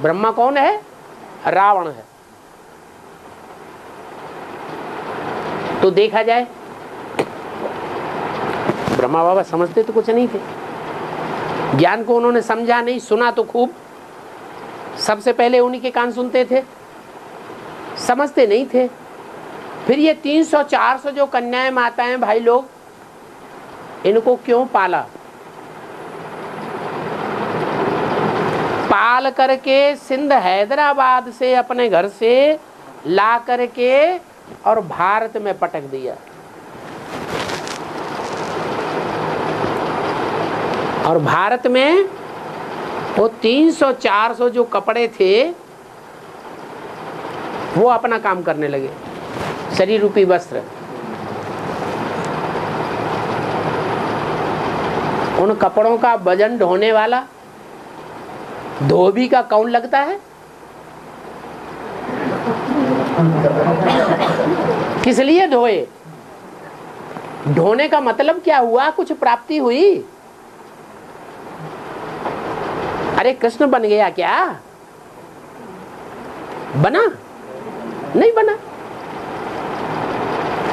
ब्रह्मा कौन है? रावण है। तो देखा जाए ब्रह्मा बाबा समझते तो कुछ नहीं थे, ज्ञान को उन्होंने समझा नहीं, सुना तो खूब। सबसे पहले उन्हीं के कान सुनते थे, समझते नहीं थे। फिर ये 300-400 जो कन्याएं माताएं भाई लोग, इनको क्यों पाला? पाल करके सिंध हैदराबाद से अपने घर से ला करके और भारत में पटक दिया। और भारत में वो 300-400 जो कपड़े थे वो अपना काम करने लगे, शरीर रूपी वस्त्र। उन कपड़ों का वजन ढोने वाला धोबी का कौन लगता है? किस लिए धोए? ढोने का मतलब क्या हुआ? कुछ प्राप्ति हुई? अरे कृष्ण बन गया क्या? बना? नहीं बना।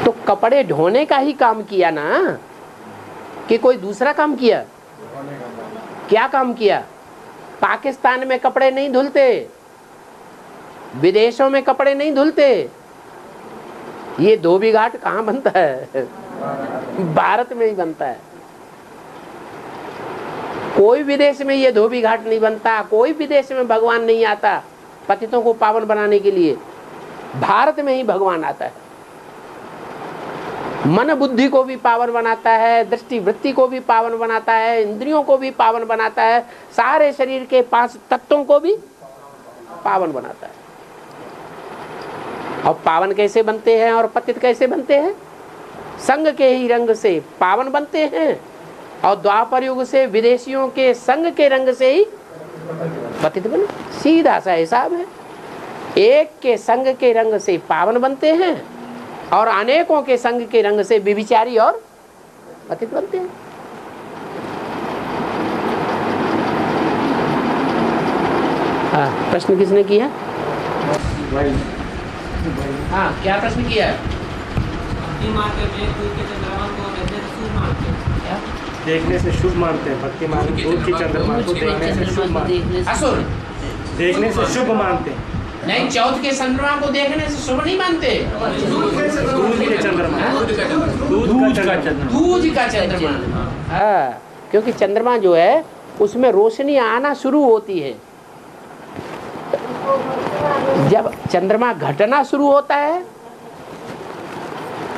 तो कपड़े ढोने का ही काम किया ना, कि कोई दूसरा काम किया? क्या काम किया? पाकिस्तान में कपड़े नहीं धुलते, विदेशों में कपड़े नहीं धुलते। ये धोबी घाट कहाँ बनता है? भारत में ही बनता है। कोई विदेश में ये धोबी घाट नहीं बनता, कोई विदेश में भगवान नहीं आता पतितों को पावन बनाने के लिए। भारत में ही भगवान आता है। मन बुद्धि को भी पावन बनाता है, दृष्टि वृत्ति को भी पावन बनाता है, इंद्रियों को भी पावन बनाता है, सारे शरीर के 5 तत्वों को भी पावन बनाता है। और पावन कैसे बनते हैं और पतित कैसे बनते हैं? संग के ही रंग से पावन बनते हैं, और द्वापर युग से विदेशियों के संग के रंग से ही पतित बने। सीधा सा हिसाब है। एक के संग के रंग से पावन बनते हैं, और अनेकों के संग के रंग से व्यभिचारी और पतित बनते हैं। हाँ, प्रश्न किसने किया? हाँ, क्या प्रश्न किया है? भक्ति मार्ग में दूध के चंद्रमा को देखने से शुभ मानते हैं। क्या? देखने से शुभ मानते हैं। भक्ति मार्ग दूध की चंद्रमा को देखने से शुभ मानते हैं। असुर देखने से शुभ मानते हैं। नहीं, चौथ के चंद्रमा को देखने से शुभ नहीं मानते। दूध के चंद्रमा, दूध का चंद्रमा। हाँ, क्योंकि चंद्रमा जो है उसमें रोशनी आना शुरू होती है। जब चंद्रमा घटना शुरू होता है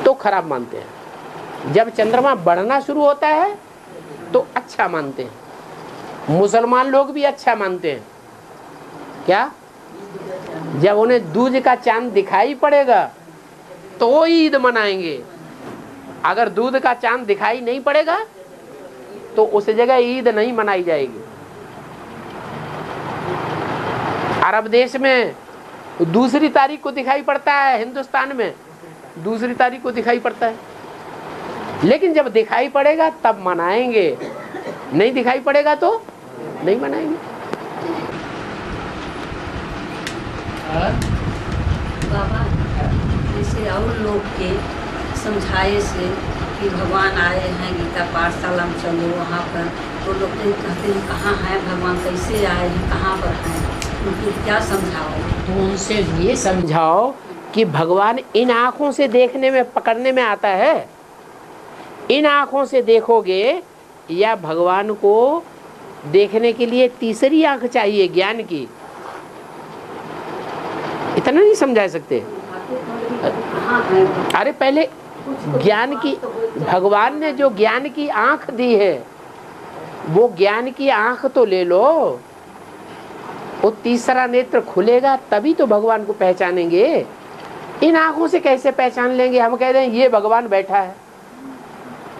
तो खराब मानते हैं, जब चंद्रमा बढ़ना शुरू होता है तो अच्छा मानते हैं। मुसलमान लोग भी अच्छा मानते हैं। क्या? जब उन्हें दूज का चांद दिखाई पड़ेगा तो ईद मनाएंगे। अगर दूध का चांद दिखाई नहीं पड़ेगा तो उस जगह ईद नहीं मनाई जाएगी। अरब देश में दूसरी तारीख को दिखाई पड़ता है, हिंदुस्तान में दूसरी तारीख को दिखाई पड़ता है, लेकिन जब दिखाई पड़ेगा तब मनाएंगे, नहीं दिखाई पड़ेगा तो नहीं मनाएंगे। बाबा जैसे और लोग के समझाए से कि भगवान आए हैं, गीता पाठशाला में चलो वहाँ पर, तो लोग कहते हैं कहाँ है भगवान, कैसे आए हैं, कहाँ पर हैं, उनको क्या समझाओ? तो उनसे ये समझाओ कि भगवान इन आँखों से देखने में, पकड़ने में आता है। इन आँखों से देखोगे या भगवान को देखने के लिए तीसरी आँख चाहिए, ज्ञान की। इतना नहीं समझा सकते? अरे पहले ज्ञान की, भगवान ने जो ज्ञान की आँख दी है वो ज्ञान की आँख तो ले लो। वो तीसरा नेत्र खुलेगा तभी तो भगवान को पहचानेंगे। इन आँखों से कैसे पहचान लेंगे? हम कह रहे हैं ये भगवान बैठा है,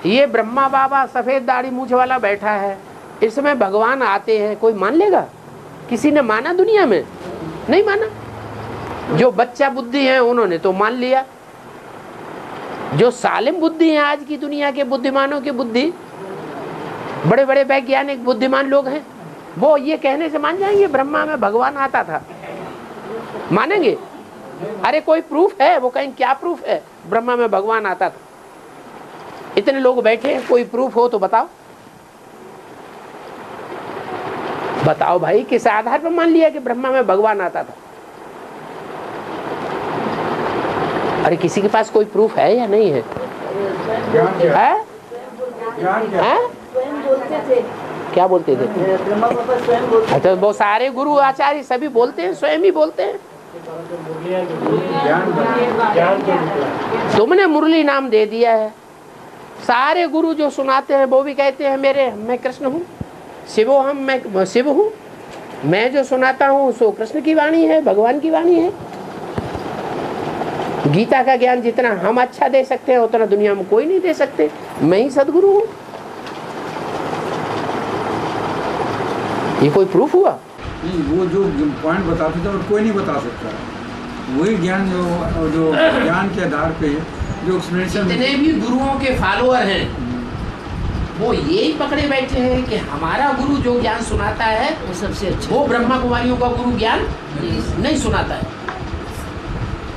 ये ब्रह्मा बाबा सफेद दाढ़ी मूछ वाला बैठा है, इसमें भगवान आते हैं। कोई मान लेगा? किसी ने माना दुनिया में? नहीं माना। जो बच्चा बुद्धि है उन्होंने तो मान लिया। जो सालिम बुद्धि है आज की दुनिया के बुद्धिमानों की बुद्धि, बड़े बड़े वैज्ञानिक बुद्धिमान लोग हैं, वो ये कहने से मान जाएंगे ब्रह्मा में भगवान आता था? मानेंगे? अरे कोई प्रूफ है? वो कहें क्या प्रूफ है ब्रह्मा में भगवान आता था? इतने लोग बैठे हैं, कोई प्रूफ हो तो बताओ। बताओ भाई, किस आधार पर मान लिया कि ब्रह्मा में भगवान आता था? अरे किसी के पास कोई प्रूफ है या नहीं है? है? क्या बोलते थे? अच्छा, वो सारे गुरु आचार्य सभी बोलते हैं, स्वयं ही बोलते हैं। तुमने मुरली नाम दे दिया है। सारे गुरु जो सुनाते हैं वो भी कहते हैं मैं कृष्ण हूँ, शिवो हम, मैं शिव हूँ। मैं जो सुनाता हूँ सो कृष्ण की वाणी है, भगवान की वाणी है। गीता का ज्ञान जितना हम अच्छा दे सकते हैं उतना दुनिया में कोई नहीं दे सकते। मैं ही सदगुरु हूँ। ये कोई प्रूफ हुआ? नहीं, वो जो पॉइंट बताते थे और कोई नहीं बता सकता। वही ज्ञान जो ज्ञान के आधार पे जो एक्सप्लेनेशन, जितने भी गुरुओं के फॉलोअर हैं वो यही पकड़े बैठे हैं कि हमारा गुरु जो ज्ञान सुनाता है वो सबसे अच्छा। वो ब्रह्मा कुमारियों का गुरु ज्ञान नहीं सुनाता है।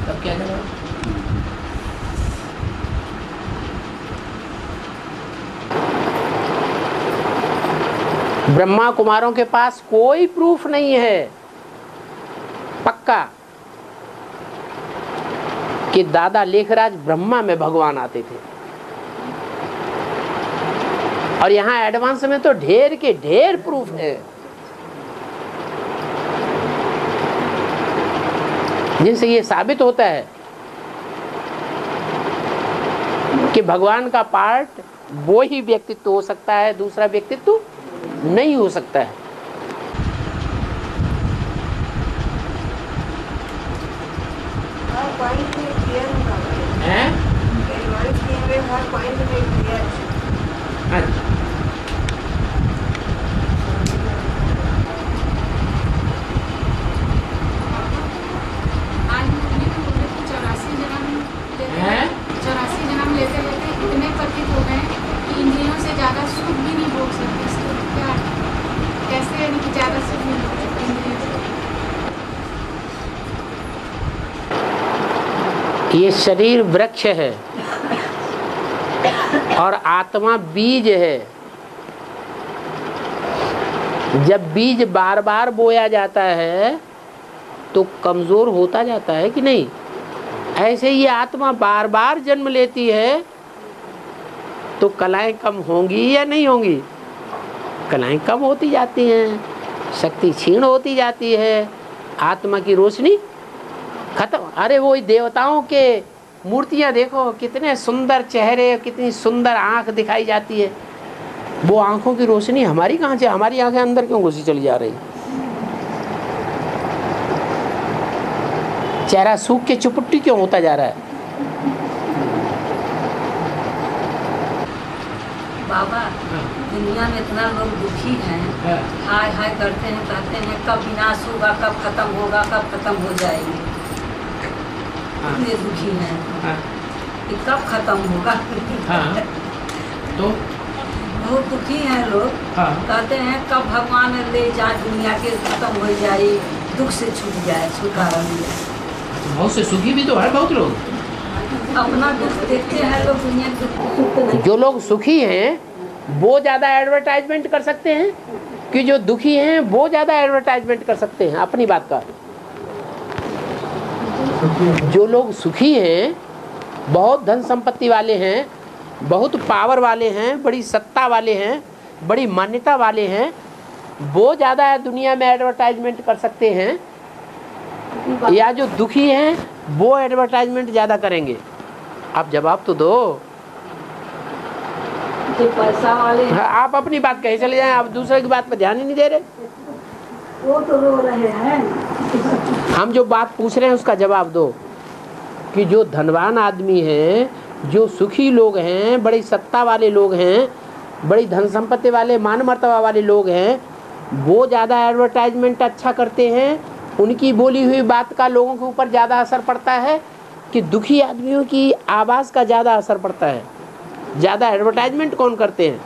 तब क्या करें? ब्रह्मा कुमारों के पास कोई प्रूफ नहीं है पक्का कि दादा लेखराज ब्रह्मा में भगवान आते थे। और यहाँ एडवांस में तो ढेर के ढेर प्रूफ है जिनसे ये साबित होता है कि भगवान का पार्ट वो ही व्यक्तित्व हो सकता है, दूसरा व्यक्तित्व नहीं हो सकता है। आज 84 जगह ये शरीर वृक्ष है और आत्मा बीज है। जब बीज बार बार बोया जाता है तो कमजोर होता जाता है कि नहीं? ऐसे ही आत्मा बार बार जन्म लेती है तो कलाएं कम होंगी या नहीं होंगी? कलाएं कम होती जाती हैं, शक्ति क्षीण होती जाती है, आत्मा की रोशनी खत्म। अरे वो देवताओं के मूर्तियां देखो, कितने सुंदर चेहरे, कितनी सुंदर आंख दिखाई जाती है। वो आंखों की रोशनी हमारी कहाँ से? हमारी आंखें अंदर क्यों घुसी चली जा रही? चेहरा सूख के चुपट्टी क्यों होता जा रहा है? बाबा, दुनिया में इतना लोग दुखी हैं, हाय हाय करते हैं, कहते हैं कब विनाश होगा, कब खत्म होगा, कब खत्म हो जाएगी। इतने दुखी हैं कि कब खत्म होगा। तो बहुत दुखी हैं लोग। कहते हैं कब भगवान ले जाए, दुनिया के खत्म हो जाए, दुख से छूट जाए, छुटकारा मिल जाए। बहुत से सुखी भी तो है बहुत लोग। अपना दुख देखते हैं लोग, दुनिया के दुख। जो लोग सुखी हैं वो ज्यादा एडवर्टाइजमेंट कर सकते हैं कि जो दुखी हैं वो ज्यादा एडवर्टाइजमेंट कर सकते हैं अपनी बात का? जो लोग सुखी हैं, बहुत धन संपत्ति वाले हैं, बहुत पावर वाले हैं, बड़ी सत्ता वाले हैं, बड़ी मान्यता वाले हैं, वो ज़्यादा दुनिया में एडवर्टाइजमेंट कर सकते हैं, या जो दुखी हैं वो एडवर्टाइजमेंट ज़्यादा करेंगे? आप जवाब तो दो। जो पैसा वाले हैं, आप अपनी बात कहे चले जाएं, आप दूसरे की बात पर ध्यान ही नहीं दे रहे। वो तो रो रहे हैं। हम जो बात पूछ रहे हैं उसका जवाब दो कि जो धनवान आदमी हैं, जो सुखी लोग हैं, बड़ी सत्ता वाले लोग हैं, बड़ी धन संपत्ति वाले, मान मर्तबा वाले लोग हैं, वो ज़्यादा एडवर्टाइजमेंट अच्छा करते हैं, उनकी बोली हुई बात का लोगों के ऊपर ज़्यादा असर पड़ता है कि दुखी आदमियों की आवाज़ का ज़्यादा असर पड़ता है? ज़्यादा एडवर्टाइजमेंट कौन करते हैं?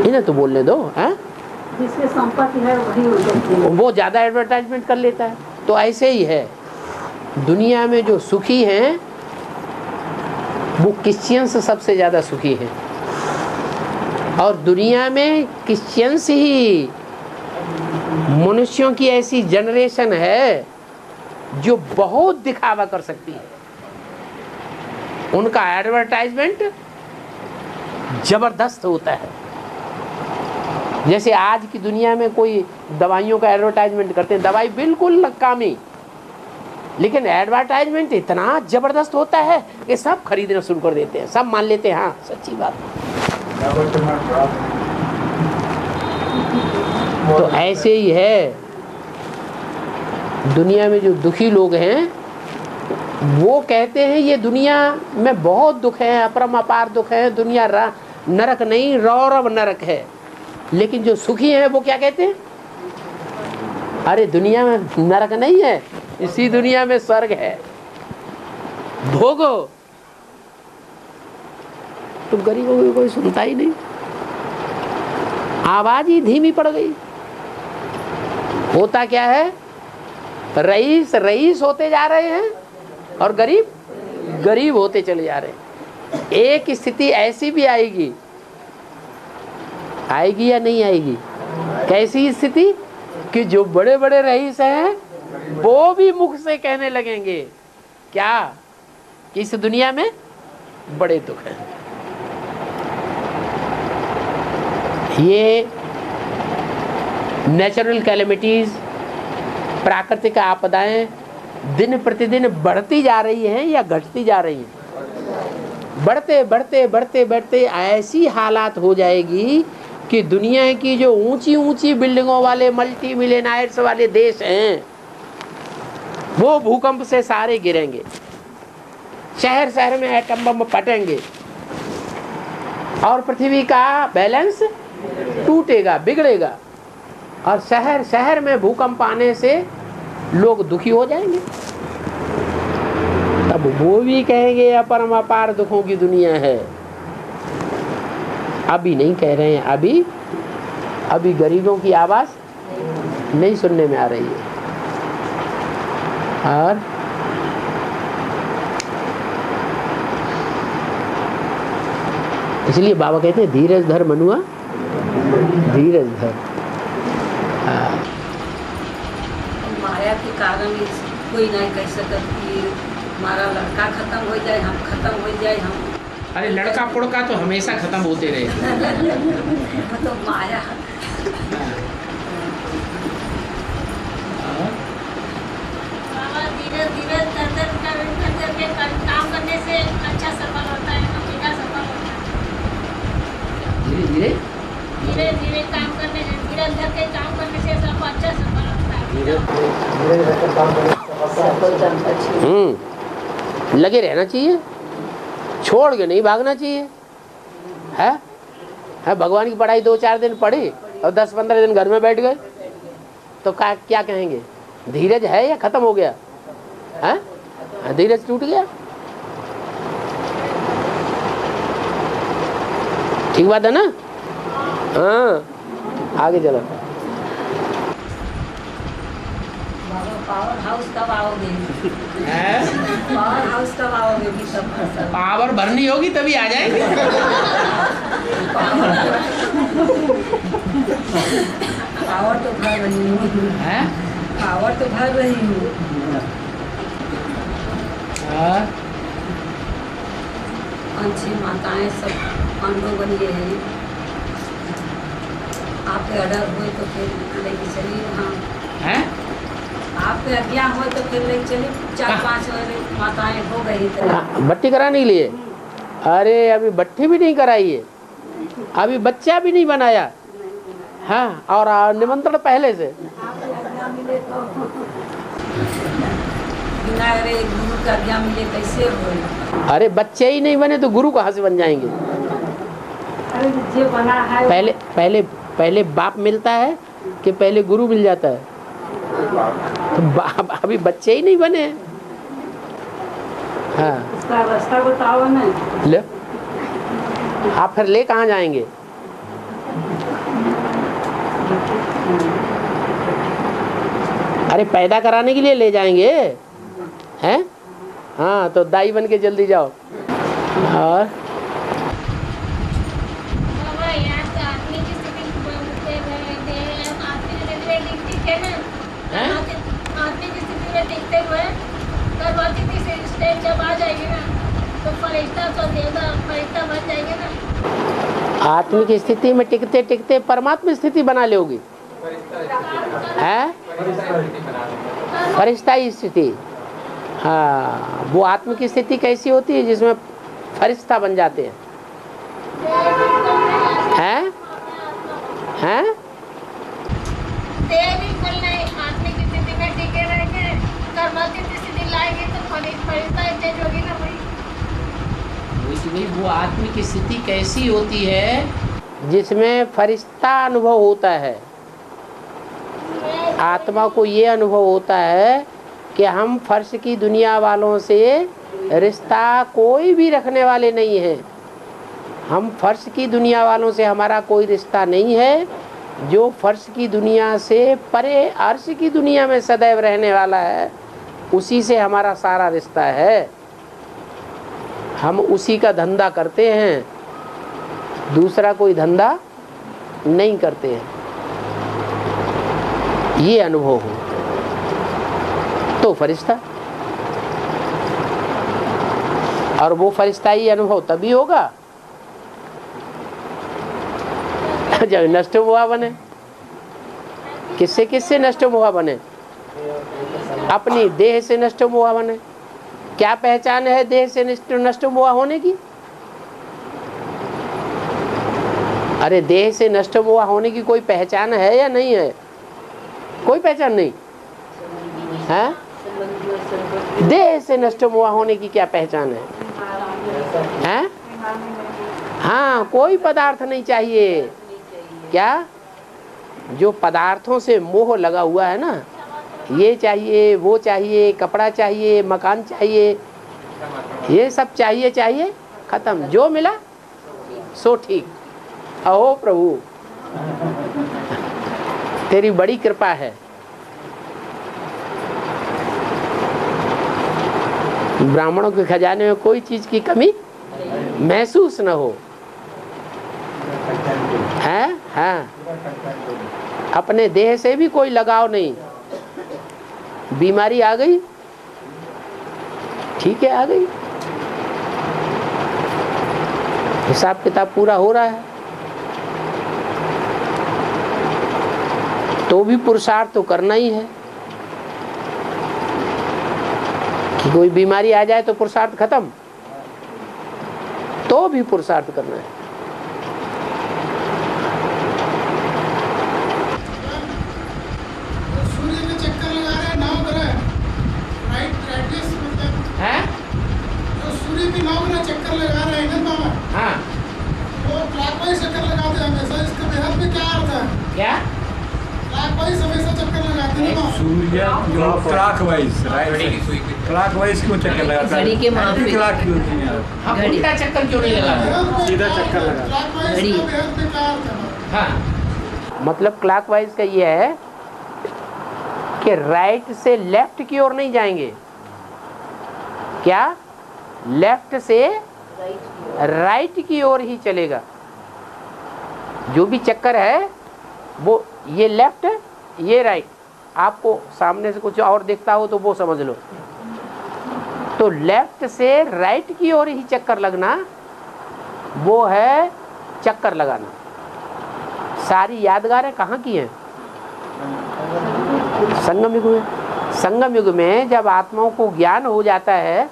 इन्हें तो बोलने दो। हैं? जिसके संपत्ति है वही वो ज़्यादा एडवर्टाइजमेंट कर लेता है। तो ऐसे ही है, दुनिया में जो सुखी हैं वो क्रिश्चियंस सबसे ज़्यादा सुखी हैं, और दुनिया में क्रिश्चियंस ही मनुष्यों की ऐसी जनरेशन है जो बहुत दिखावा कर सकती है। उनका एडवर्टाइजमेंट जबरदस्त होता है। जैसे आज की दुनिया में कोई दवाइयों का एडवर्टाइजमेंट करते हैं, दवाई बिल्कुल नकामी, लेकिन एडवर्टाइजमेंट इतना जबरदस्त होता है कि सब खरीदना शुरू कर देते हैं, सब मान लेते हैं हाँ सच्ची बात। तो ऐसे ही है, दुनिया में जो दुखी लोग हैं वो कहते हैं ये दुनिया में बहुत दुख है, अपरम अपार दुख है, दुनिया नरक नहीं रौरव नरक है। लेकिन जो सुखी हैं वो क्या कहते हैं? अरे दुनिया में नरक नहीं है, इसी दुनिया में स्वर्ग है, भोगो। तो गरीबों को कोई सुनता ही नहीं, आवाज ही धीमी पड़ गई। होता क्या है, रईस रईस होते जा रहे हैं और गरीब गरीब होते चले जा रहे हैं। एक स्थिति ऐसी भी आएगी, आएगी या नहीं आएगी? कैसी स्थिति कि जो बड़े बड़े रईस हैं वो भी मुख से कहने लगेंगे क्या कि इस दुनिया में बड़े दुख हैं। ये नेचुरल कैलेमिटीज, प्राकृतिक आपदाएं दिन प्रतिदिन बढ़ती जा रही हैं या घटती जा रही हैं? बढ़ते बढ़ते बढ़ते बढ़ते ऐसी हालात हो जाएगी कि दुनिया की जो ऊंची ऊंची बिल्डिंगों वाले मल्टी मिलियनायर्स वाले देश हैं वो भूकंप से सारे गिरेंगे, शहर शहर में एटम बम फटेंगे और पृथ्वी का बैलेंस टूटेगा, बिगड़ेगा, और शहर शहर में भूकंप आने से लोग दुखी हो जाएंगे। तब वो भी कहेंगे अपरम अपार दुखों की दुनिया है। अभी नहीं कह रहे हैं, अभी गरीबों की आवाज नहीं सुनने में आ रही है। और इसलिए बाबा कहते हैं धीरज धर मनुआ, धीरज धर। माया के कारण कोई नहीं कह सकत कि हमारा लड़का खत्म हो जाए, हम खत्म हो जाए, हम अरे लड़का पुड़का तो हमेशा खत्म होते रहे। तो माया बाबा धीरे धीरे करके काम करने से अच्छा सफल होता है, बिना सफल होता है। धीरे धीरे धीरे धीरे काम करने से, धीरे करके काम करने से सब अच्छा सफल होता है। लगे रहना चाहिए, छोड़ के नहीं भागना चाहिए। है भगवान की पढ़ाई 2-4 दिन पढ़ी और 10-15 दिन घर में बैठ गए तो क्या कहेंगे? धीरज है या खत्म हो गया? है धीरज टूट गया। ठीक बात है ना? हाँ, आगे चलो। पावर हाउस कब आओगे? पावर हाउस कब आओगे? भी सब पावर भरनी होगी तभी आ जाएंगे। पावर तो भर रही हूँ, पावर तो भर रही हूँ। अच्छी माताएं सब अनुभव बनिए हैं। आप पे ऑर्डर हुए तो फिर लेके चलिए। हाँ, आप पे आज्ञा हो तो फिर लेके चलिए। 4-5 माताएं हो गई तो भट्टी कराने के लिए। अरे अभी भट्टी भी नहीं कराई है, अभी बच्चा भी नहीं बनाया। हाँ, और निमंत्रण पहले से। बिना अरे गुरु का आज्ञा मिले कैसे हो? अरे बच्चे ही नहीं बने तो गुरु कहाँ से बन जाएंगे? अरे जो बना है पहले पहले पहले बाप मिलता है कि पहले गुरु मिल जाता है? तो बाप अभी बच्चे ही नहीं बने। हाँ, उसका रास्ता बताओ ना। ले आप फिर ले कहाँ जाएंगे? अरे पैदा कराने के लिए ले जाएंगे हैं? हाँ, तो दाई बन के जल्दी जाओ। और बाबा यहाँ तो आदमी की स्थिति दिखती है ना, आदमी की स्थिति में दिखते हुए गर्भवती की स्टेज जब आ जाएगी ना तो फरिश्ता तो देवता फरिश्ता बन जाएंगे ना। आत्मिक स्थिति में टिकते टिकते परमात्मा स्थिति बना लोगी है? फरिश्ता की स्थिति। हाँ, वो आत्म की स्थिति कैसी होती है? जिसमें फरिश्ता बन जाते हैं। हैं? हैं? देह भी खुलना है, आत्मिक स्थिति में टिके रहेंगे, कर्मों की स्थिति लाएंगे तो फरिश्ता चेंज होगी ना भाई। इसलिए वो आत्मिक की स्थिति कैसी होती है? जिसमें फरिश्ता अनुभव होता है। आत्मा को ये अनुभव होता है कि हम फर्श की दुनिया वालों से रिश्ता कोई भी रखने वाले नहीं हैं। हम फर्श की दुनिया वालों से हमारा कोई रिश्ता नहीं है। जो फर्श की दुनिया से परे अर्श की दुनिया में सदैव रहने वाला है, उसी से हमारा सारा रिश्ता है। हम उसी का धंधा करते हैं, दूसरा कोई धंधा नहीं करते हैं। ये अनुभव हो तो फरिश्ता, और वो फरिश्ताई अनुभव तभी होगा जब नष्ट मोहा बने। किससे किससे नष्ट मोहा बने? अपनी देह से नष्ट मोहा बने। क्या पहचान है देह से नष्ट मोहा होने की? अरे देह से नष्ट मोहा होने की कोई पहचान है या नहीं है? कोई पहचान नहीं है। देह से नष्ट मोहा होने की क्या पहचान है? हैं? हाँ, कोई पदार्थ नहीं चाहिए। क्या? जो पदार्थों से मोह लगा हुआ है ना, ये चाहिए, वो चाहिए, कपड़ा चाहिए, मकान चाहिए, ये सब चाहिए चाहिए, खत्म। जो मिला सो ठीक। अहो प्रभु, तेरी बड़ी कृपा है। ब्राह्मणों के खजाने में कोई चीज की कमी महसूस न हो। है हाँ, अपने देह से भी कोई लगाव नहीं। बीमारी आ गई, ठीक है, आ गई, हिसाब किताब पूरा हो रहा है, तो भी पुरुषार्थ तो करना ही है। कि कोई बीमारी आ जाए तो पुरुषार्थ खत्म, तो भी पुरुषार्थ करना है। सूर्य में चक्कर लगा रहे हैं 9 ग्रह, राइट रेडियस मतलब हैं? जो सूर्य की 9 ग्रह चक्कर लगा रहे हैं ना बाबा, हाँ, वो क्लॉकवाइज चक्कर लगाते हैं हमेशा। इसका बेहद में क्या अर्थ है? क्या? क्लॉकवाइज हमेशा चक्कर लगाते हैं ना। सूर्य जो क्लॉकवाइज, राइट, क्लॉकवाइज क्यों चक्कर लगाता है? घड़ी के माफिक। क्लॉक क्यों नहीं है? हम उल्टा चक्कर क्यों नहीं लगाते? सीधा चक्कर लगा। क्लॉकवाइज का बेहद में क्या अर्थ है? हाँ, मतलब क्लॉकवाइज का ये है कि राइट से लेफ्ट की ओर नहीं जाएंगे। क्या? लेफ्ट से राइट की ओर ही चलेगा। जो भी चक्कर है वो ये लेफ्ट, ये राइट। आपको सामने से कुछ और दिखता हो तो वो समझ लो। तो लेफ्ट से राइट की ओर ही चक्कर लगना, वो है चक्कर लगाना। सारी यादगारें कहाँ की हैं? संगम युग में। संगम युग में जब आत्माओं को ज्ञान हो जाता है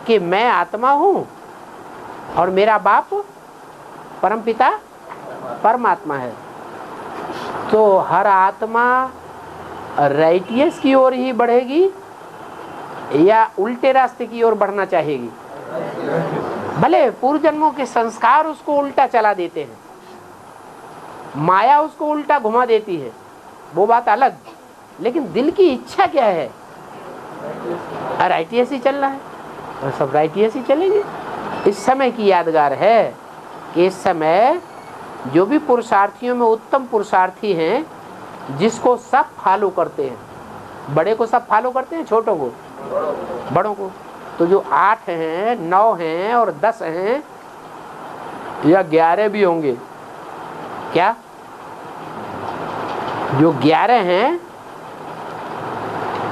कि मैं आत्मा हूँ और मेरा बाप परमपिता परमात्मा है, तो हर आत्मा राइटियस की ओर ही बढ़ेगी या उल्टे रास्ते की ओर बढ़ना चाहेगी। भले पूर्व जन्मों के संस्कार उसको उल्टा चला देते हैं, माया उसको उल्टा घुमा देती है, वो बात अलग, लेकिन दिल की इच्छा क्या है? राइटियस ही चलना है और सब राइटियस ही चलेंगे। इस समय की यादगार है कि इस समय जो भी पुरुषार्थियों में उत्तम पुरुषार्थी हैं, जिसको सब फॉलो करते हैं, बड़े को सब फॉलो करते हैं, छोटों को, बड़ों को, तो जो 8 हैं, 9 हैं और 10 हैं या 11 भी होंगे। क्या? जो 11 हैं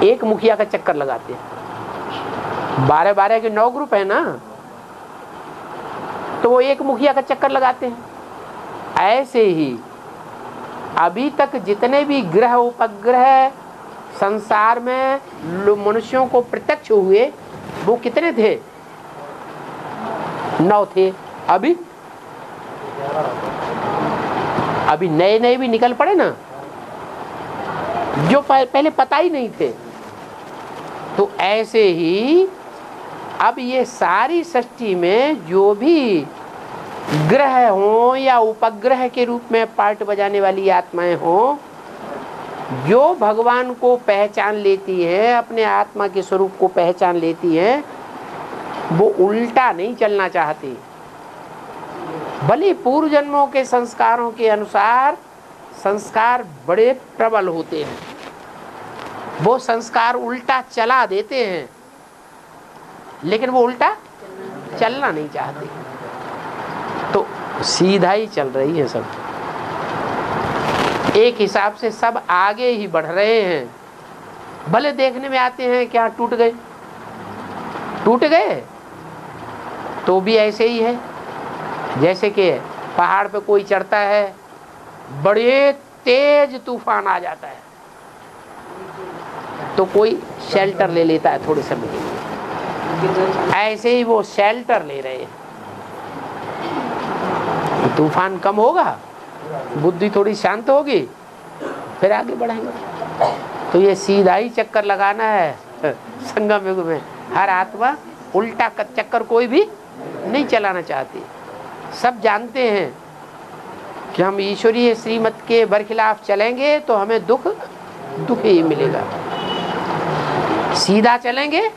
एक मुखिया का चक्कर लगाते हैं। 12-12 के 9 ग्रुप है ना, तो वो एक मुखिया का चक्कर लगाते हैं। ऐसे ही अभी तक जितने भी ग्रह उपग्रह संसार में मनुष्यों को प्रत्यक्ष हुए, वो कितने थे? 9 थे। अभी नए नए भी निकल पड़े ना, जो पहले पता ही नहीं थे। तो ऐसे ही अब ये सारी सृष्टि में जो भी ग्रह हो या उपग्रह के रूप में पार्ट बजाने वाली आत्माएं हो, जो भगवान को पहचान लेती है, अपने आत्मा के स्वरूप को पहचान लेती है, वो उल्टा नहीं चलना चाहती। भले पूर्व जन्मों के संस्कारों के अनुसार संस्कार बड़े प्रबल होते हैं, वो संस्कार उल्टा चला देते हैं, लेकिन वो उल्टा चलना नहीं चाहते। तो सीधा ही चल रही है सब। एक हिसाब से सब आगे ही बढ़ रहे हैं। भले देखने में आते हैं क्या टूट गए तो भी ऐसे ही है। जैसे कि पहाड़ पे कोई चढ़ता है, बड़े तेज तूफान आ जाता है, तो कोई शेल्टर ले लेता है थोड़े समय के लिए। ऐसे ही वो शेल्टर ले रहे हैं। तूफान कम होगा, बुद्धि थोड़ी शांत होगी, फिर आगे बढ़ेंगे। तो ये सीधा ही चक्कर लगाना है संगम युग में। हर आत्मा उल्टा का चक्कर कोई भी नहीं चलाना चाहती। सब जानते हैं कि हम ईश्वरीय श्रीमत के बरखिलाफ चलेंगे तो हमें दुख ही मिलेगा, सीधा चलेंगे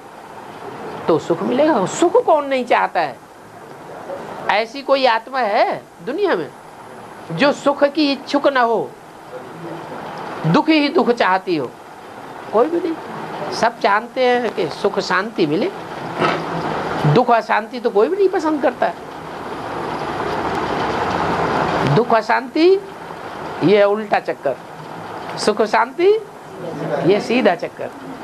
तो सुख मिलेगा। सुख कौन नहीं चाहता है? ऐसी कोई आत्मा है दुनिया में जो सुख की इच्छुक न हो, दुख ही दुख चाहती हो? कोई भी नहीं। सब चाहते हैं कि सुख शांति मिले, दुख अशांति तो कोई भी नहीं पसंद करता है। दुख अशांति ये है उल्टा चक्कर, सुख शांति ये सीधा चक्कर।